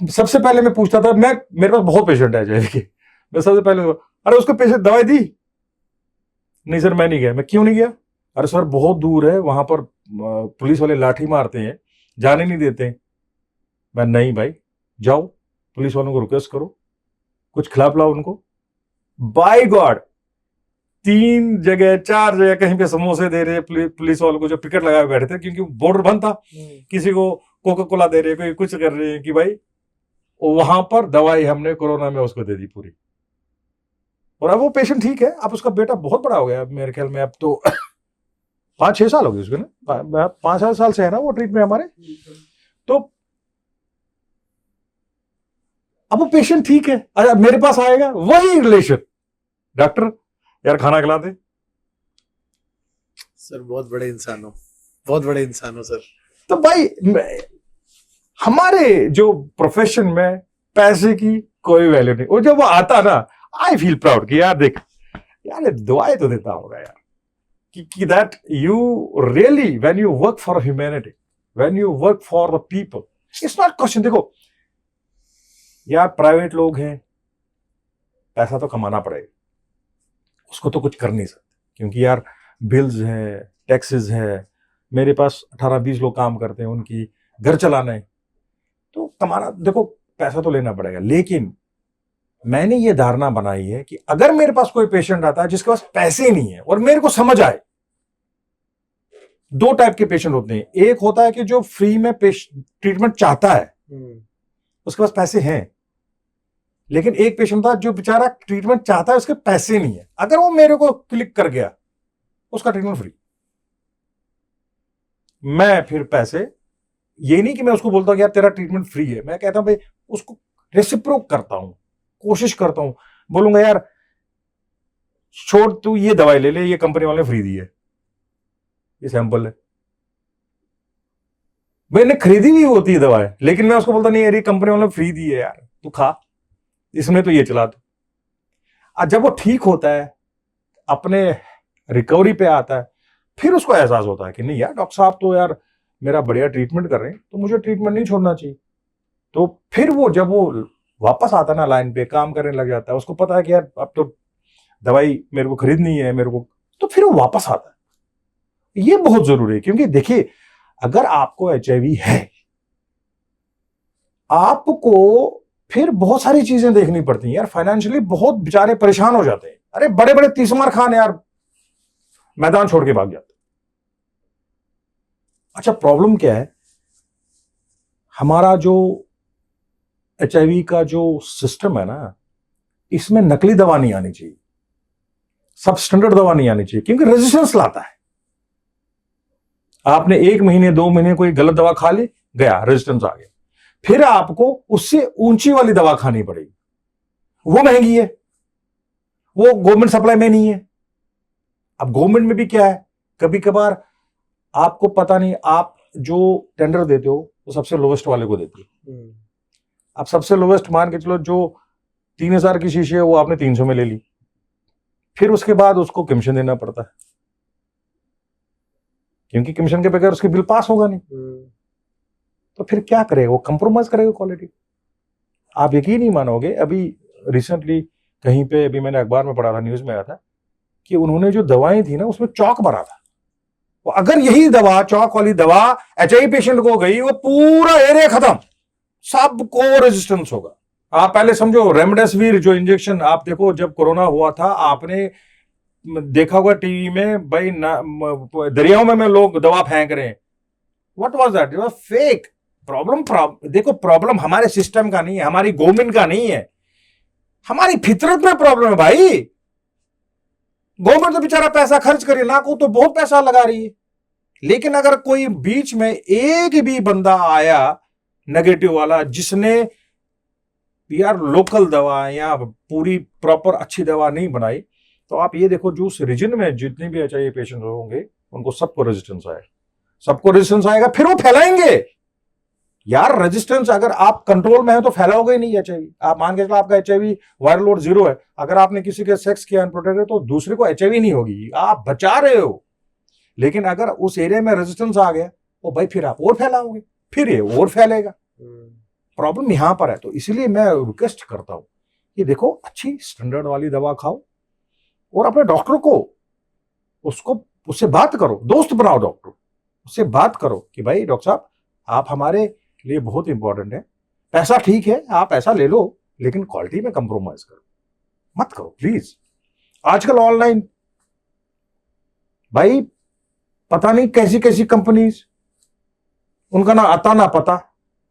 सबसे पहले मैं पूछता था, मेरे पास बहुत पेशेंट है जय के, मैं सबसे पहले अरे उसको पेशेंट दवाई दी? नहीं सर मैं नहीं गया। मैं क्यों नहीं गया? अरे सर बहुत दूर है, वहां पर पुलिस वाले लाठी मारते हैं, जाने नहीं देते। मैं नहीं भाई, जाओ पुलिस वालों को रिक्वेस्ट करो, कुछ खिला पिलाओ उनको। बाय गॉड, 3 जगह 4 जगह कहीं पे समोसे दे रहे पुलिस वालों को, जो पिकेट लगाए बैठे थे, क्योंकि बॉर्डर बंद था। किसी को कोका कोला दे रहे, कोई कुछ कर रहे हैं कि भाई, वहां पर दवाई हमने कोरोना में उसको दे दी पूरी। और अब वो पेशेंट ठीक है, अब उसका बेटा बहुत बड़ा हो गया मेरे ख्याल में, अब तो 5-6 साल हो गए उसको ना, 5-7 साल से है ना वो ट्रीटमेंट हमारे। तो अब वो पेशेंट ठीक है, अच्छा मेरे पास आएगा वही रिलेशन, डॉक्टर यार खाना खिला दे। सर बहुत बड़े इंसान हो, बहुत बड़े इंसान हो सर। तो भाई हमारे जो प्रोफेशन में पैसे की कोई वैल्यू नहीं। और जब वो आता ना, आई फील प्राउड कि यार देख, यार दुआएं तो देता होगा यार, कि that you really, when you work for humanity, when you work for the people, it's not question. देखो यार, प्राइवेट लोग हैं, पैसा तो कमाना पड़ेगा, उसको तो कुछ कर नहीं सकते, क्योंकि यार बिल्स है, टैक्सेस है। मेरे पास 18-20 लोग काम करते हैं, उनकी घर चलाना है, तो कमाना, देखो पैसा तो लेना पड़ेगा। लेकिन मैंने ये धारणा बनाई है कि अगर मेरे पास कोई पेशेंट आता है जिसके पास पैसे नहीं है और मेरे को समझ आए, 2 टाइप के पेशेंट होते हैं। एक होता है कि जो फ्री में ट्रीटमेंट चाहता है, उसके पास पैसे हैं। लेकिन एक पेशेंट था जो बेचारा ट्रीटमेंट चाहता है, उसके पैसे नहीं है, अगर वो मेरे को क्लिक कर गया, उसका ट्रीटमेंट फ्री। मैं फिर पैसे, ये नहीं कि मैं उसको बोलता हूं कि यार तेरा ट्रीटमेंट फ्री है, मैं कहता हूं भाई उसको रेसिप्रोक करता हूं, कोशिश करता हूं, बोलूंगा यार छोड़, तू ये दवाई ले ले, ये कंपनी वाले ने फ्री दी है, ये सैंपल है। मैंने खरीदी भी होती है दवाई, लेकिन मैं उसको बोलता नहीं यार ये कंपनी वाले ने फ्री दी है यार, तू खा, इसमें तो ये चला दो। आज जब वो ठीक होता है, अपने रिकवरी पे आता है, फिर उसको एहसास होता है कि नहीं यार डॉक्टर साहब तो यार मेरा बढ़िया ट्रीटमेंट कर रहे हैं, तो मुझे ट्रीटमेंट नहीं छोड़ना चाहिए। तो फिर वो जब वो वापस आता ना लाइन पे, काम करने लग जाता है, उसको पता है कि यार अब तो दवाई मेरे को खरीदनी है मेरे को, तो फिर वो वापस आता है। ये बहुत जरूरी है, क्योंकि देखिए अगर आपको HIV है, आपको फिर बहुत सारी चीजें देखनी पड़ती हैं यार, फाइनेंशियली बहुत बेचारे परेशान हो जाते हैं। अरे बड़े बड़े तीसमार खान यार मैदान छोड़ के भाग जाते। अच्छा प्रॉब्लम क्या है, हमारा जो HIV का जो सिस्टम है ना, इसमें नकली दवा नहीं आनी चाहिए, सब स्टैंडर्ड दवा नहीं आनी चाहिए, क्योंकि रेजिस्टेंस लाता है। आपने 1 महीने 2 महीने कोई गलत दवा खा ली, गया रेजिस्टेंस आ गया, फिर आपको उससे ऊंची वाली दवा खानी पड़ेगी, वो महंगी है, वो गवर्नमेंट सप्लाई में नहीं है। अब गवर्नमेंट में भी क्या है, कभी कभार आपको पता नहीं, आप जो टेंडर देते हो वो सबसे लोवेस्ट वाले को देते हो। आप सबसे लोवेस्ट मान के चलो, जो 3000 की शीशी है वो आपने 300 में ले ली, फिर उसके बाद उसको कमीशन देना पड़ता है, क्योंकि कमीशन के बगैर उसकी बिल पास होगा नहीं। तो फिर क्या करेगा वो, कंप्रोमाइज करेगा क्वालिटी। आप यकीन नहीं मानोगे, अभी रिसेंटली कहीं पे, अभी मैंने अखबार में पढ़ा था, न्यूज में आया था कि उन्होंने जो दवाएं थी ना उसमें चौक भरा था। वो अगर यही दवा, चौक वाली दवा HIV पेशेंट को गई, वो पूरा एरिया खत्म, सबको रेजिस्टेंस होगा। आप पहले समझो, रेमडेसिविर जो इंजेक्शन, आप देखो जब कोरोना हुआ था, आपने देखा होगा टीवी में, भाई दरियाओं में लोग दवा फेंक रहे हैं। What was that? It was fake. देखो, प्रॉब्लम हमारे सिस्टम का नहीं है, हमारी गवर्नमेंट का नहीं है, हमारी फितरत में प्रॉब्लम है भाई। गवर्नमेंट तो बेचारा पैसा खर्च करे, लाखों तो बहुत पैसा लगा रही है, लेकिन अगर कोई बीच में एक भी बंदा आया नेगेटिव वाला, जिसने यार लोकल दवा या पूरी प्रॉपर अच्छी दवा नहीं बनाई, तो आप ये देखो, जो उस रीजन में जितने भी एचआईवी पेशेंट होंगे, उनको सबको रेजिस्टेंस आएगा, सबको रेजिस्टेंस आएगा, फिर वो फैलाएंगे। यार रेजिस्टेंस अगर आप कंट्रोल में है तो फैलाओगे ही नहीं एचआईवी। आप मान के चलो आपका एचआईवी वायरल लोड 0 है, अगर आपने किसी के सेक्स किया अनप्रोटेक्टेड, तो दूसरे को एचआईवी नहीं होगी, आप बचा रहे हो। लेकिन अगर उस एरिया में रेजिस्टेंस आ गया, तो भाई फिर आप और फैलाओगे, फिर ये और फैलेगा। प्रॉब्लम यहां पर है। तो इसीलिए मैं रिक्वेस्ट करता हूं कि देखो, अच्छी स्टैंडर्ड वाली दवा खाओ, और अपने डॉक्टर को उससे बात करो, दोस्त बनाओ डॉक्टर, उससे बात करो कि भाई डॉक्टर साहब, आप हमारे लिए बहुत इंपॉर्टेंट है, पैसा ठीक है आप पैसा ले लो, लेकिन क्वालिटी में कंप्रोमाइज करो मत करो प्लीज। आजकल ऑनलाइन भाई पता नहीं कैसी कैसी कंपनीज, उनका ना आता ना पता,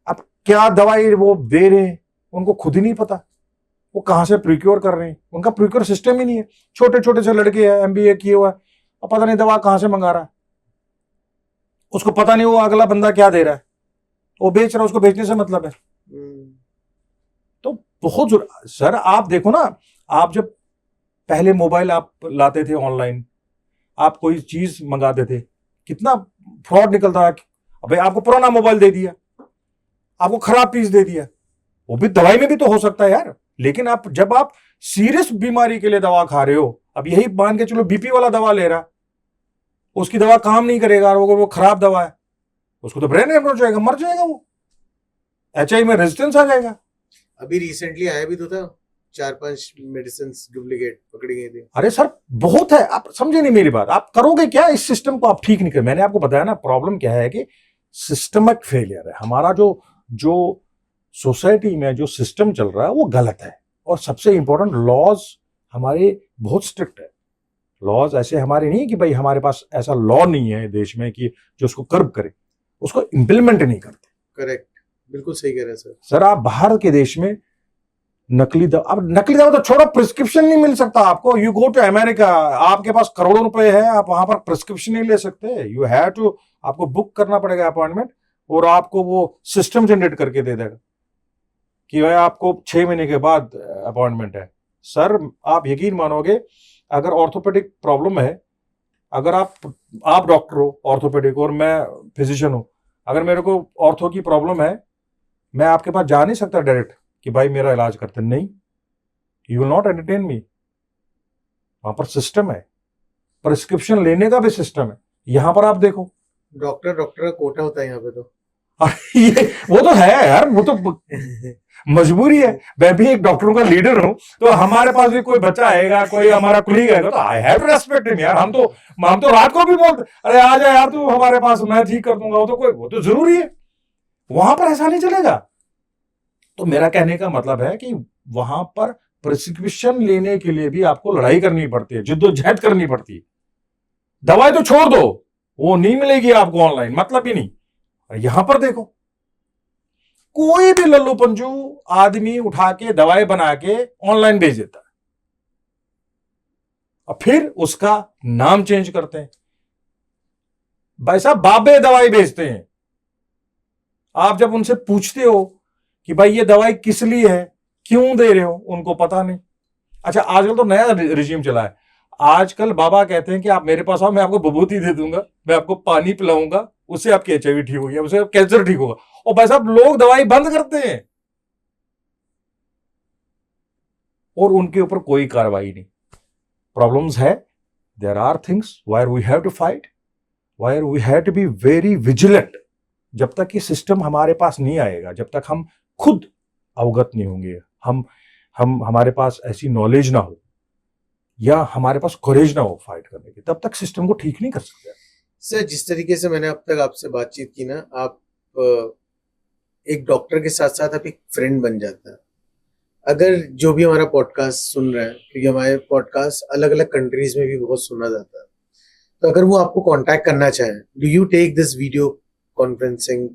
अब क्या दवाई वो दे रहे हैं उनको खुद ही नहीं पता, वो कहां से प्रिक्योर कर रहे हैं, उनका प्रिक्योर सिस्टम ही नहीं है। छोटे छोटे से लड़के हैं, एमबीए किए हुआ है, अब पता नहीं दवा कहां से मंगा रहा है, उसको पता नहीं वो अगला बंदा क्या दे रहा है, वो बेच रहा है, उसको बेचने से मतलब है। तो बहुत सर, आप देखो ना, आप जब पहले मोबाइल आप लाते थे ऑनलाइन, आप कोई चीज मंगाते थे, कितना फ्रॉड निकलता है। अबे आपको पुराना मोबाइल दे दिया, आपको खराब पीस दे दिया, वो भी दवाई में भी तो हो सकता है यार। लेकिन जब आप सीरियस बीमारी के लिए दवा खा रहे हो, अब यही मान के चलो बीपी वाला दवा ले रहा, उसकी दवा काम नहीं करेगा, वो खराब दवा है, उसको तो ब्रेन हेमरेज हो जाएगा, मर जाएगा वो, एचआईवी में रेजिस्टेंस आ जाएगा। अभी रिसेंटली आया भी तो था, 4-5 मेडिसिन डुप्लीकेट पकड़ी गई थी। अरे सर बहुत है, आप समझे नहीं मेरी बात। आप करोगे क्या इस सिस्टम को? आप ठीक नहीं कर, मैंने आपको बताया ना, प्रॉब्लम क्या है कि सिस्टमिक फेलियर है हमारा। जो सोसाइटी में जो सिस्टम चल रहा है वो गलत है। और सबसे इंपॉर्टेंट, लॉज हमारे बहुत स्ट्रिक्ट है। लॉज ऐसे हमारे नहीं कि भाई हमारे पास ऐसा लॉ नहीं है देश में कि जो उसको कर्ब करे, उसको इंप्लीमेंट नहीं करते। करेक्ट, बिल्कुल सही कह रहे हैं सर। आप बाहर के देश में नकली दवा, अब नकली दवा तो छोड़ो, प्रिस्क्रिप्शन नहीं मिल सकता आपको। यू गो टू अमेरिका, आपके पास करोड़ों रुपए है, आप वहां पर प्रिस्क्रिप्शन नहीं ले सकते। यू हैव टू, आपको बुक करना पड़ेगा अपॉइंटमेंट, और आपको वो सिस्टम जनरेट करके दे देगा कि भाई आपको 6 महीने के बाद अपॉइंटमेंट है। सर आप यकीन मानोगे, अगर ऑर्थोपेडिक प्रॉब्लम है, अगर आप डॉक्टर हो ऑर्थोपेडिक और मैं फिजिशियन हूं, अगर मेरे को ऑर्थो की प्रॉब्लम है, मैं आपके पास जा नहीं सकता डायरेक्ट कि भाई मेरा इलाज करते, नहीं, you will not entertain me. वहां पर सिस्टम है, प्रिस्क्रिप्शन लेने का भी सिस्टम है। यहां पर आप देखो, डॉक्टर का कोटा होता है यहाँ पे तो। ये वो तो है यार, वो तो मजबूरी है। मैं भी एक डॉक्टरों का लीडर हूं, तो हमारे पास भी कोई बच्चा आएगा, कोई हमारा कुलीग आएगा, तो I have to respect him यार। हम तो रात को भी बोलते, अरे आ जा यार तू हमारे पास, मैं ठीक कर दूंगा। वो तो जरूरी है, वहां पर ऐसा नहीं चलेगा। तो मेरा कहने का मतलब है कि वहां पर प्रिस्क्रिप्शन लेने के लिए भी आपको लड़ाई करनी पड़ती है, जिद्दोजहद करनी पड़ती है। दवाई तो छोड़ दो, वो नहीं मिलेगी आपको ऑनलाइन, मतलब ही नहीं। यहां पर देखो, कोई भी लल्लू पंजू आदमी उठा के दवाई बना के ऑनलाइन भेज देता है, और फिर उसका नाम चेंज करते हैं। भाई साहब बाबे दवाई बेचते हैं। आप जब उनसे पूछते हो कि भाई ये दवाई किस लिए है, क्यों दे रहे हो, उनको पता नहीं। अच्छा, आजकल तो नया रिजीम चला है। आजकल बाबा कहते हैं कि आप मेरे पास आओ, मैं आपको विभूति दे दूंगा, मैं आपको पानी पिलाऊंगा, उससे आपकी एचआईवी ठीक होगी, उससे कैंसर ठीक होगा। और भाई साहब लोग दवाई बंद करते हैं, और उनके ऊपर कोई कार्रवाई नहीं। प्रॉब्लम्स है, there are things where we have to fight, where we have to be very vigilant. जब तक ये सिस्टम हमारे पास नहीं आएगा, जब तक हम खुद अवगत नहीं होंगे, हमारे पास ऐसी नॉलेज ना हो, या हमारे पास करेज ना हो फाइट करने की, तब तक सिस्टम को ठीक नहीं कर सकते। सर, जिस तरीके से मैंने अब तक आपसे बातचीत की ना, आप एक डॉक्टर के साथ साथ आप एक फ्रेंड बन जाता है। अगर जो भी हमारा पॉडकास्ट सुन रहा है, क्योंकि हमारे पॉडकास्ट अलग अलग कंट्रीज में भी बहुत सुना जाता है, तो अगर वो आपको कांटेक्ट करना चाहें, do you take this video conferencing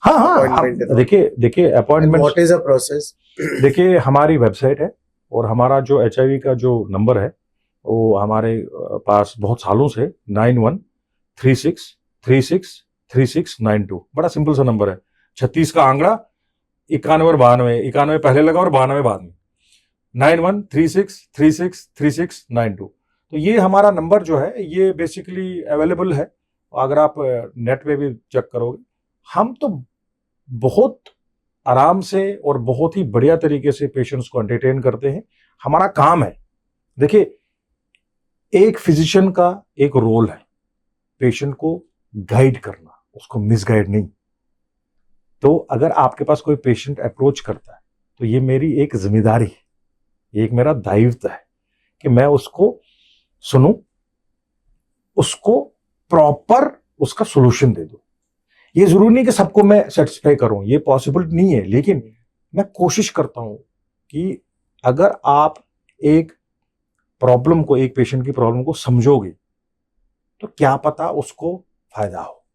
हाँ हाँ अपॉइंटमेंट? देखिए appointment, what is a process? देखिए हमारी वेबसाइट है और हमारा जो HIV का जो नंबर है वो हमारे पास बहुत सालों से 9136363692, बड़ा सिंपल सा नंबर है। 36 का आंकड़ा, 91 और 92, 91 पहले लगा और 92 बाद में, 9136363692। तो ये हमारा नंबर जो है ये बेसिकली अवेलेबल है। अगर आप नेट पे भी चेक करोगे, हम तो बहुत आराम से और बहुत ही बढ़िया तरीके से पेशेंट्स को एंटरटेन करते हैं। हमारा काम है, देखिए एक फिजिशियन का एक रोल है पेशेंट को गाइड करना, उसको मिसगाइड नहीं। तो अगर आपके पास कोई पेशेंट अप्रोच करता है तो ये मेरी एक जिम्मेदारी है, ये एक मेरा दायित्व है कि मैं उसको सुनूं, उसको प्रॉपर उसका सोल्यूशन दे दूं। ये जरूरी नहीं कि सबको मैं सेटिस्फाई करूं, ये पॉसिबल नहीं है, लेकिन मैं कोशिश करता हूं कि अगर आप एक प्रॉब्लम को, एक पेशेंट की प्रॉब्लम को समझोगे तो क्या पता उसको फायदा हो।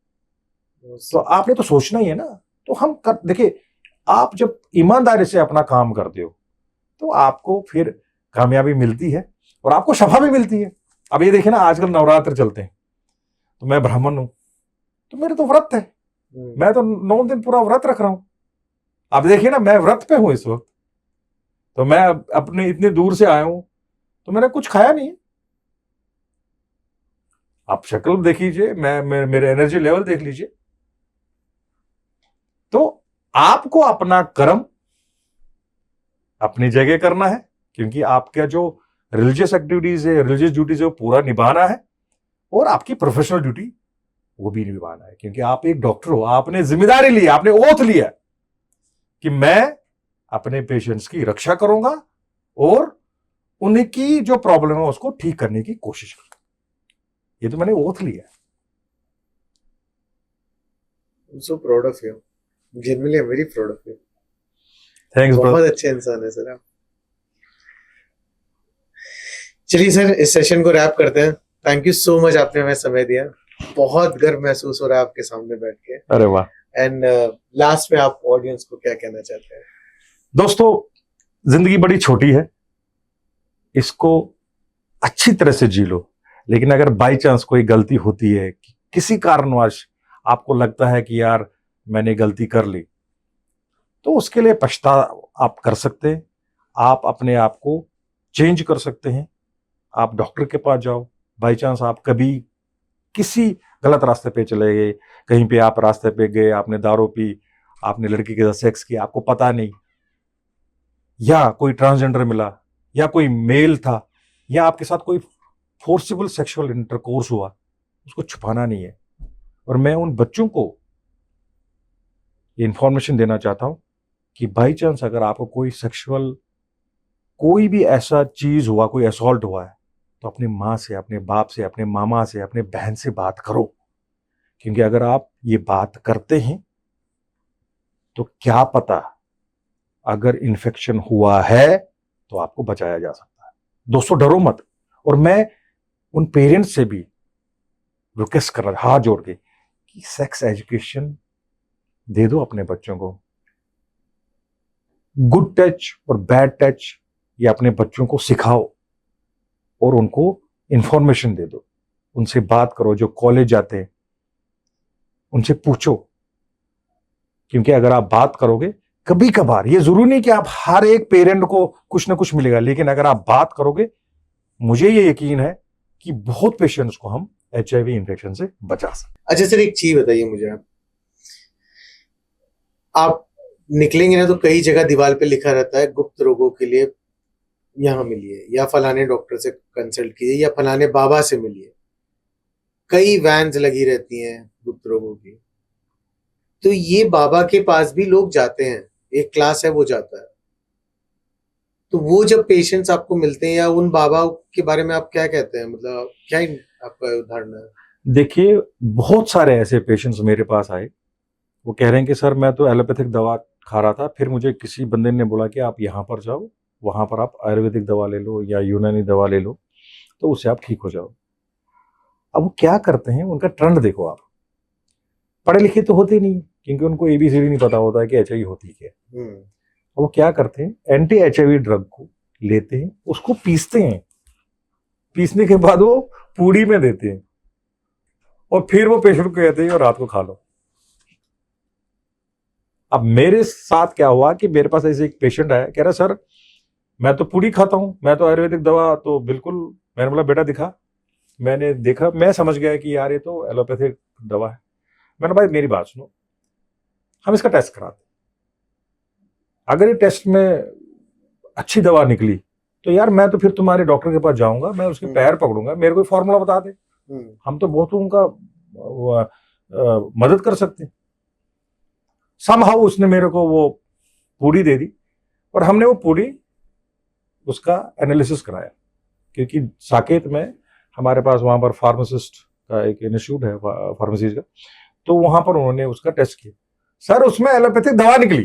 तो आपने तो सोचना ही है ना। तो हम कर, देखिए आप जब ईमानदारी से अपना काम करते हो तो आपको फिर कामयाबी मिलती है और आपको शफा भी मिलती है। अब ये देखिए ना, आजकल नवरात्र चलते हैं, तो मैं ब्राह्मण हूं तो मेरे तो व्रत है, मैं तो 9 दिन पूरा व्रत रख रहा हूं। अब देखिए ना, मैं व्रत पे हूं इस वक्त, तो मैं अपने इतने दूर से आया हूं तो मैंने कुछ खाया नहीं है। आप शक्ल देख लीजिए, मेरे एनर्जी लेवल देख लीजिए। तो आपको अपना कर्म अपनी जगह करना है, क्योंकि आपका जो रिलीजियस एक्टिविटीज है, रिलीजियस ड्यूटीज है, वो पूरा निभाना है, और आपकी प्रोफेशनल ड्यूटी वो भी निभाना है, क्योंकि आप एक डॉक्टर हो, आपने जिम्मेदारी ली, आपने ओथ लिया कि मैं अपने पेशेंट्स की रक्षा करूंगा और उनकी जो प्रॉब्लम है उसको ठीक करने की कोशिश करूंगा। ये तो मैंने ओथ लिया। I'm so proud of you. Genuinely, I'm very proud of you. Thanks बहुत अच्छे इंसान है सर आप। चलिए सर, इस सेशन को रैप करते हैं। थैंक यू सो मच, आपने हमें समय दिया। बहुत गर्व महसूस हो रहा है आपके सामने बैठ के। अरे वाह। एंड लास्ट में आप ऑडियंस को क्या कहना चाहते हैं? दोस्तों, जिंदगी बड़ी छोटी है, इसको अच्छी तरह से जी लो। लेकिन अगर बाई चांस कोई गलती होती है, किसी कारणवश आपको लगता है कि यार मैंने गलती कर ली, तो उसके लिए पछतावा आप कर सकते हैं, आप अपने आप को चेंज कर सकते हैं। आप डॉक्टर के पास जाओ। बाई चांस आप कभी किसी गलत रास्ते पे चले गए, कहीं पे आप रास्ते पे गए, आपने दारू पी, आपने लड़की के साथ सेक्स किया, आपको पता नहीं, या कोई ट्रांसजेंडर मिला, या कोई मेल था, या आपके साथ कोई फोर्सिबल सेक्सुअल इंटरकोर्स हुआ, उसको छुपाना नहीं है। और मैं उन बच्चों को ये इंफॉर्मेशन देना चाहता हूं कि बाई चांस अगर आपको कोई सेक्सुअल, कोई भी ऐसा चीज हुआ, कोई असॉल्ट हुआ है, तो अपनी माँ से, अपने बाप से, अपने मामा से, अपने बहन से बात करो। क्योंकि अगर आप ये बात करते हैं तो क्या पता अगर इन्फेक्शन हुआ है तो आपको बचाया जा सकता है। दोस्तों, डरो मत। और मैं उन पेरेंट्स से भी रिक्वेस्ट कर रहा, हाथ जोड़ के, कि सेक्स एजुकेशन दे दो अपने बच्चों को। गुड टच और बैड टच ये अपने बच्चों को सिखाओ और उनको इंफॉर्मेशन दे दो। उनसे बात करो, जो कॉलेज जाते हैं उनसे पूछो। क्योंकि अगर आप बात करोगे, कभी कभार, ये जरूरी नहीं कि आप हर एक पेरेंट को कुछ ना कुछ मिलेगा, लेकिन अगर आप बात करोगे, मुझे ये यकीन है कि बहुत पेशेंट्स को हम HIV इन्फेक्शन से बचा सकते। अच्छा सर, एक चीज बताइए मुझे, आप निकलेंगे ना तो कई जगह दीवार पे लिखा रहता है गुप्त रोगों के लिए यहाँ मिलिए, या फलाने डॉक्टर से कंसल्ट कीजिए, या फलाने बाबा से मिलिए। कई वैन्स लगी रहती हैं गुप्त रोगों की, तो ये बाबा के पास भी लोग जाते हैं, एक क्लास है वो जाता है। तो वो जब पेशेंट्स आपको मिलते हैं, या उन बाबा के बारे में आप क्या कहते हैं, मतलब क्या आपका उदाहरण है? देखिए, बहुत सारे ऐसे पेशेंट्स मेरे पास आए, वो कह रहे हैं कि सर मैं तो एलोपैथिक दवा खा रहा था, फिर मुझे किसी बंदे ने बोला कि आप यहाँ पर जाओ, वहाँ पर आप आयुर्वेदिक दवा ले लो या यूनानी दवा ले लो, तो उससे आप ठीक हो जाओ। अब वो क्या करते हैं, उनका ट्रेंड देखो आप। पढ़े लिखे तो होते नहीं, क्योंकि उनको एबीसीडी नहीं पता होता है कि एचआईवी होती क्या है। अब वो क्या करते हैं, एंटी एचआईवी ड्रग को लेते हैं, उसको पीसते हैं, पीसने के बाद वो पूड़ी में देते हैं और फिर वो पेशेंट को कहते हैं और रात को खा लो। अब मेरे साथ क्या हुआ कि मेरे पास ऐसे एक पेशेंट आया, कह रहा सर मैं तो पूड़ी खाता हूं, मैं तो आयुर्वेदिक दवा तो बिल्कुल। मैंने बोला बेटा दिखा। मैंने देखा, मैं समझ गया कि यार ये तो एलोपैथिक दवा है। मैंने भाई मेरी बात सुनो, हम इसका टेस्ट कराते, अगर ये टेस्ट में अच्छी दवा निकली तो यार मैं तो फिर तुम्हारे डॉक्टर के पास जाऊंगा, मैं उसके पैर पकड़ूंगा, मेरे को फॉर्मूला बता दे, हम तो बहुत उनका मदद कर सकते हैं। समहाउ उसने मेरे को वो पूड़ी दे दी और हमने वो पूड़ी उसका एनालिसिस कराया, क्योंकि साकेत में हमारे पास वहां पर फार्मासिस्ट का एक इंस्टीट्यूट है फार्मेसी का, तो वहां पर उन्होंने उसका टेस्ट किया। सर उसमें एलोपैथिक दवा निकली।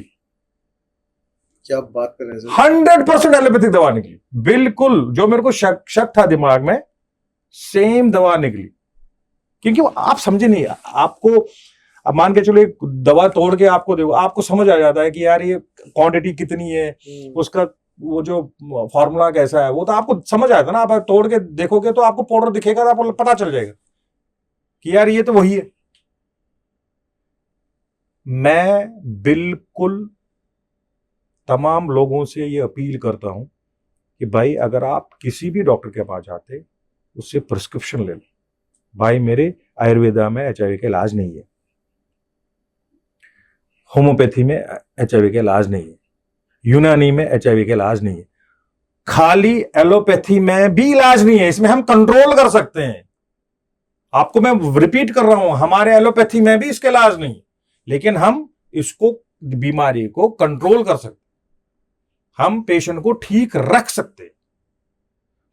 क्या बात कर रहे हैं? 100% एलोपैथिक दवा निकली, बिल्कुल जो मेरे को शक था दिमाग में, सेम दवा निकली। क्योंकि आप समझे नहीं, आपको अब मान के चलो एक दवा तोड़ के आपको देखो, आपको समझ आ जाता है कि यार ये क्वांटिटी कितनी है, उसका वो जो फॉर्मूला कैसा है, वो तो आपको समझ आया था ना। आप तोड़ के देखोगे तो आपको पाउडर दिखेगा, तो आपको पता चल जाएगा कि यार ये तो वही है। मैं बिल्कुल तमाम लोगों से ये अपील करता हूं कि भाई अगर आप किसी भी डॉक्टर के पास जाते, उससे प्रिस्क्रिप्शन ले लो। भाई मेरे आयुर्वेदा में एचआईवी का इलाज नहीं है, होम्योपैथी में एचआईवी का इलाज नहीं है, यूनानी में एचआईवी का इलाज नहीं है, खाली एलोपैथी में भी इलाज नहीं है। इसमें हम कंट्रोल कर सकते हैं। आपको मैं रिपीट कर रहा हूं, हमारे एलोपैथी में भी इसका इलाज नहीं है, लेकिन हम इसको, बीमारी को कंट्रोल कर सकते, हम पेशेंट को ठीक रख सकते।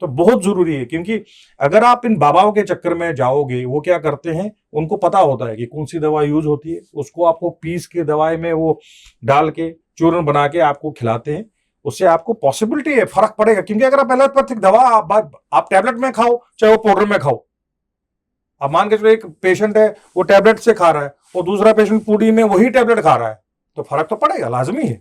तो बहुत जरूरी है, क्योंकि अगर आप इन बाबाओं के चक्कर में जाओगे, वो क्या करते हैं, उनको पता होता है कि कौन सी दवा यूज होती है, उसको आपको पीस के दवाई में वो डाल के चूर्ण बना के आपको खिलाते हैं। उससे आपको पॉसिबिलिटी है फर्क पड़ेगा। क्योंकि अगर आप एलोपैथिक दवा आप टैबलेट में खाओ चाहे वो पाउडर में खाओ, अब मान के चलो एक पेशेंट है वो टैबलेट से खा रहा है और दूसरा पेशेंट पूड़ी में वही टैबलेट खा रहा है, तो फर्क तो पड़ेगा, लाजमी है।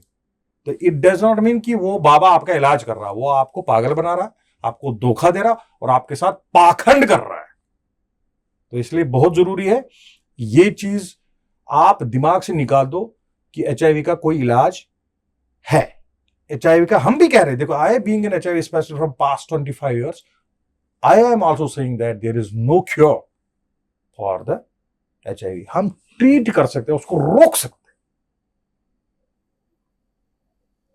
तो इट डज नॉट मीन कि वो बाबा आपका इलाज कर रहा है, वो आपको पागल बना रहा है, आपको धोखा दे रहा और आपके साथ पाखंड कर रहा है। तो इसलिए बहुत जरूरी है ये चीज आप दिमाग से निकाल दो कि एचआईवी का कोई इलाज है। एचआईवी का हम भी कह रहे हैं, देखो I being an HIV specialist from past 25 years, I am also saying that there is no cure for the HIV. हम ट्रीट कर सकते हैं, उसको रोक सकते हैं।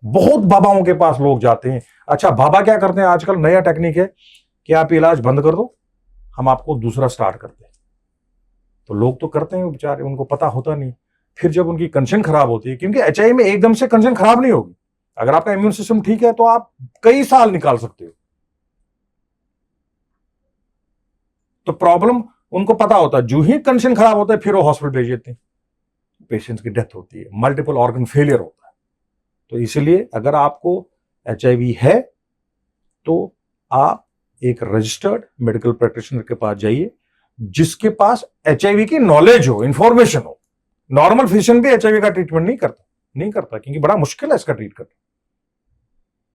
बहुत बाबाओं के पास लोग जाते हैं। अच्छा, बाबा क्या करते हैं, आजकल नया टेक्निक है कि आप इलाज बंद कर दो, हम आपको दूसरा स्टार्ट करते हैं। तो लोग तो करते हैं बेचारे, उनको पता होता नहीं। फिर जब उनकी कंडीशन खराब होती है, क्योंकि एचआईवी में एकदम से कंडीशन खराब नहीं होगी। अगर आपका इम्यून सिस्टम ठीक है तो आप कई साल निकाल सकते हो। तो प्रॉब्लम उनको पता होता है, जो ही कंडीशन खराब होता है फिर वो हॉस्पिटल भेज देते हैं, पेशेंट्स की डेथ होती है, मल्टीपल ऑर्गन फेलियर होता है। तो इसलिए अगर आपको एचआईवी है तो आप एक रजिस्टर्ड मेडिकल प्रैक्टिशनर के पास जाइए, जिसके पास एचआईवी की नॉलेज हो, इंफॉर्मेशन हो। नॉर्मल फिजिशियन भी एचआईवी का ट्रीटमेंट नहीं करता, क्योंकि बड़ा मुश्किल है इसका ट्रीट करना।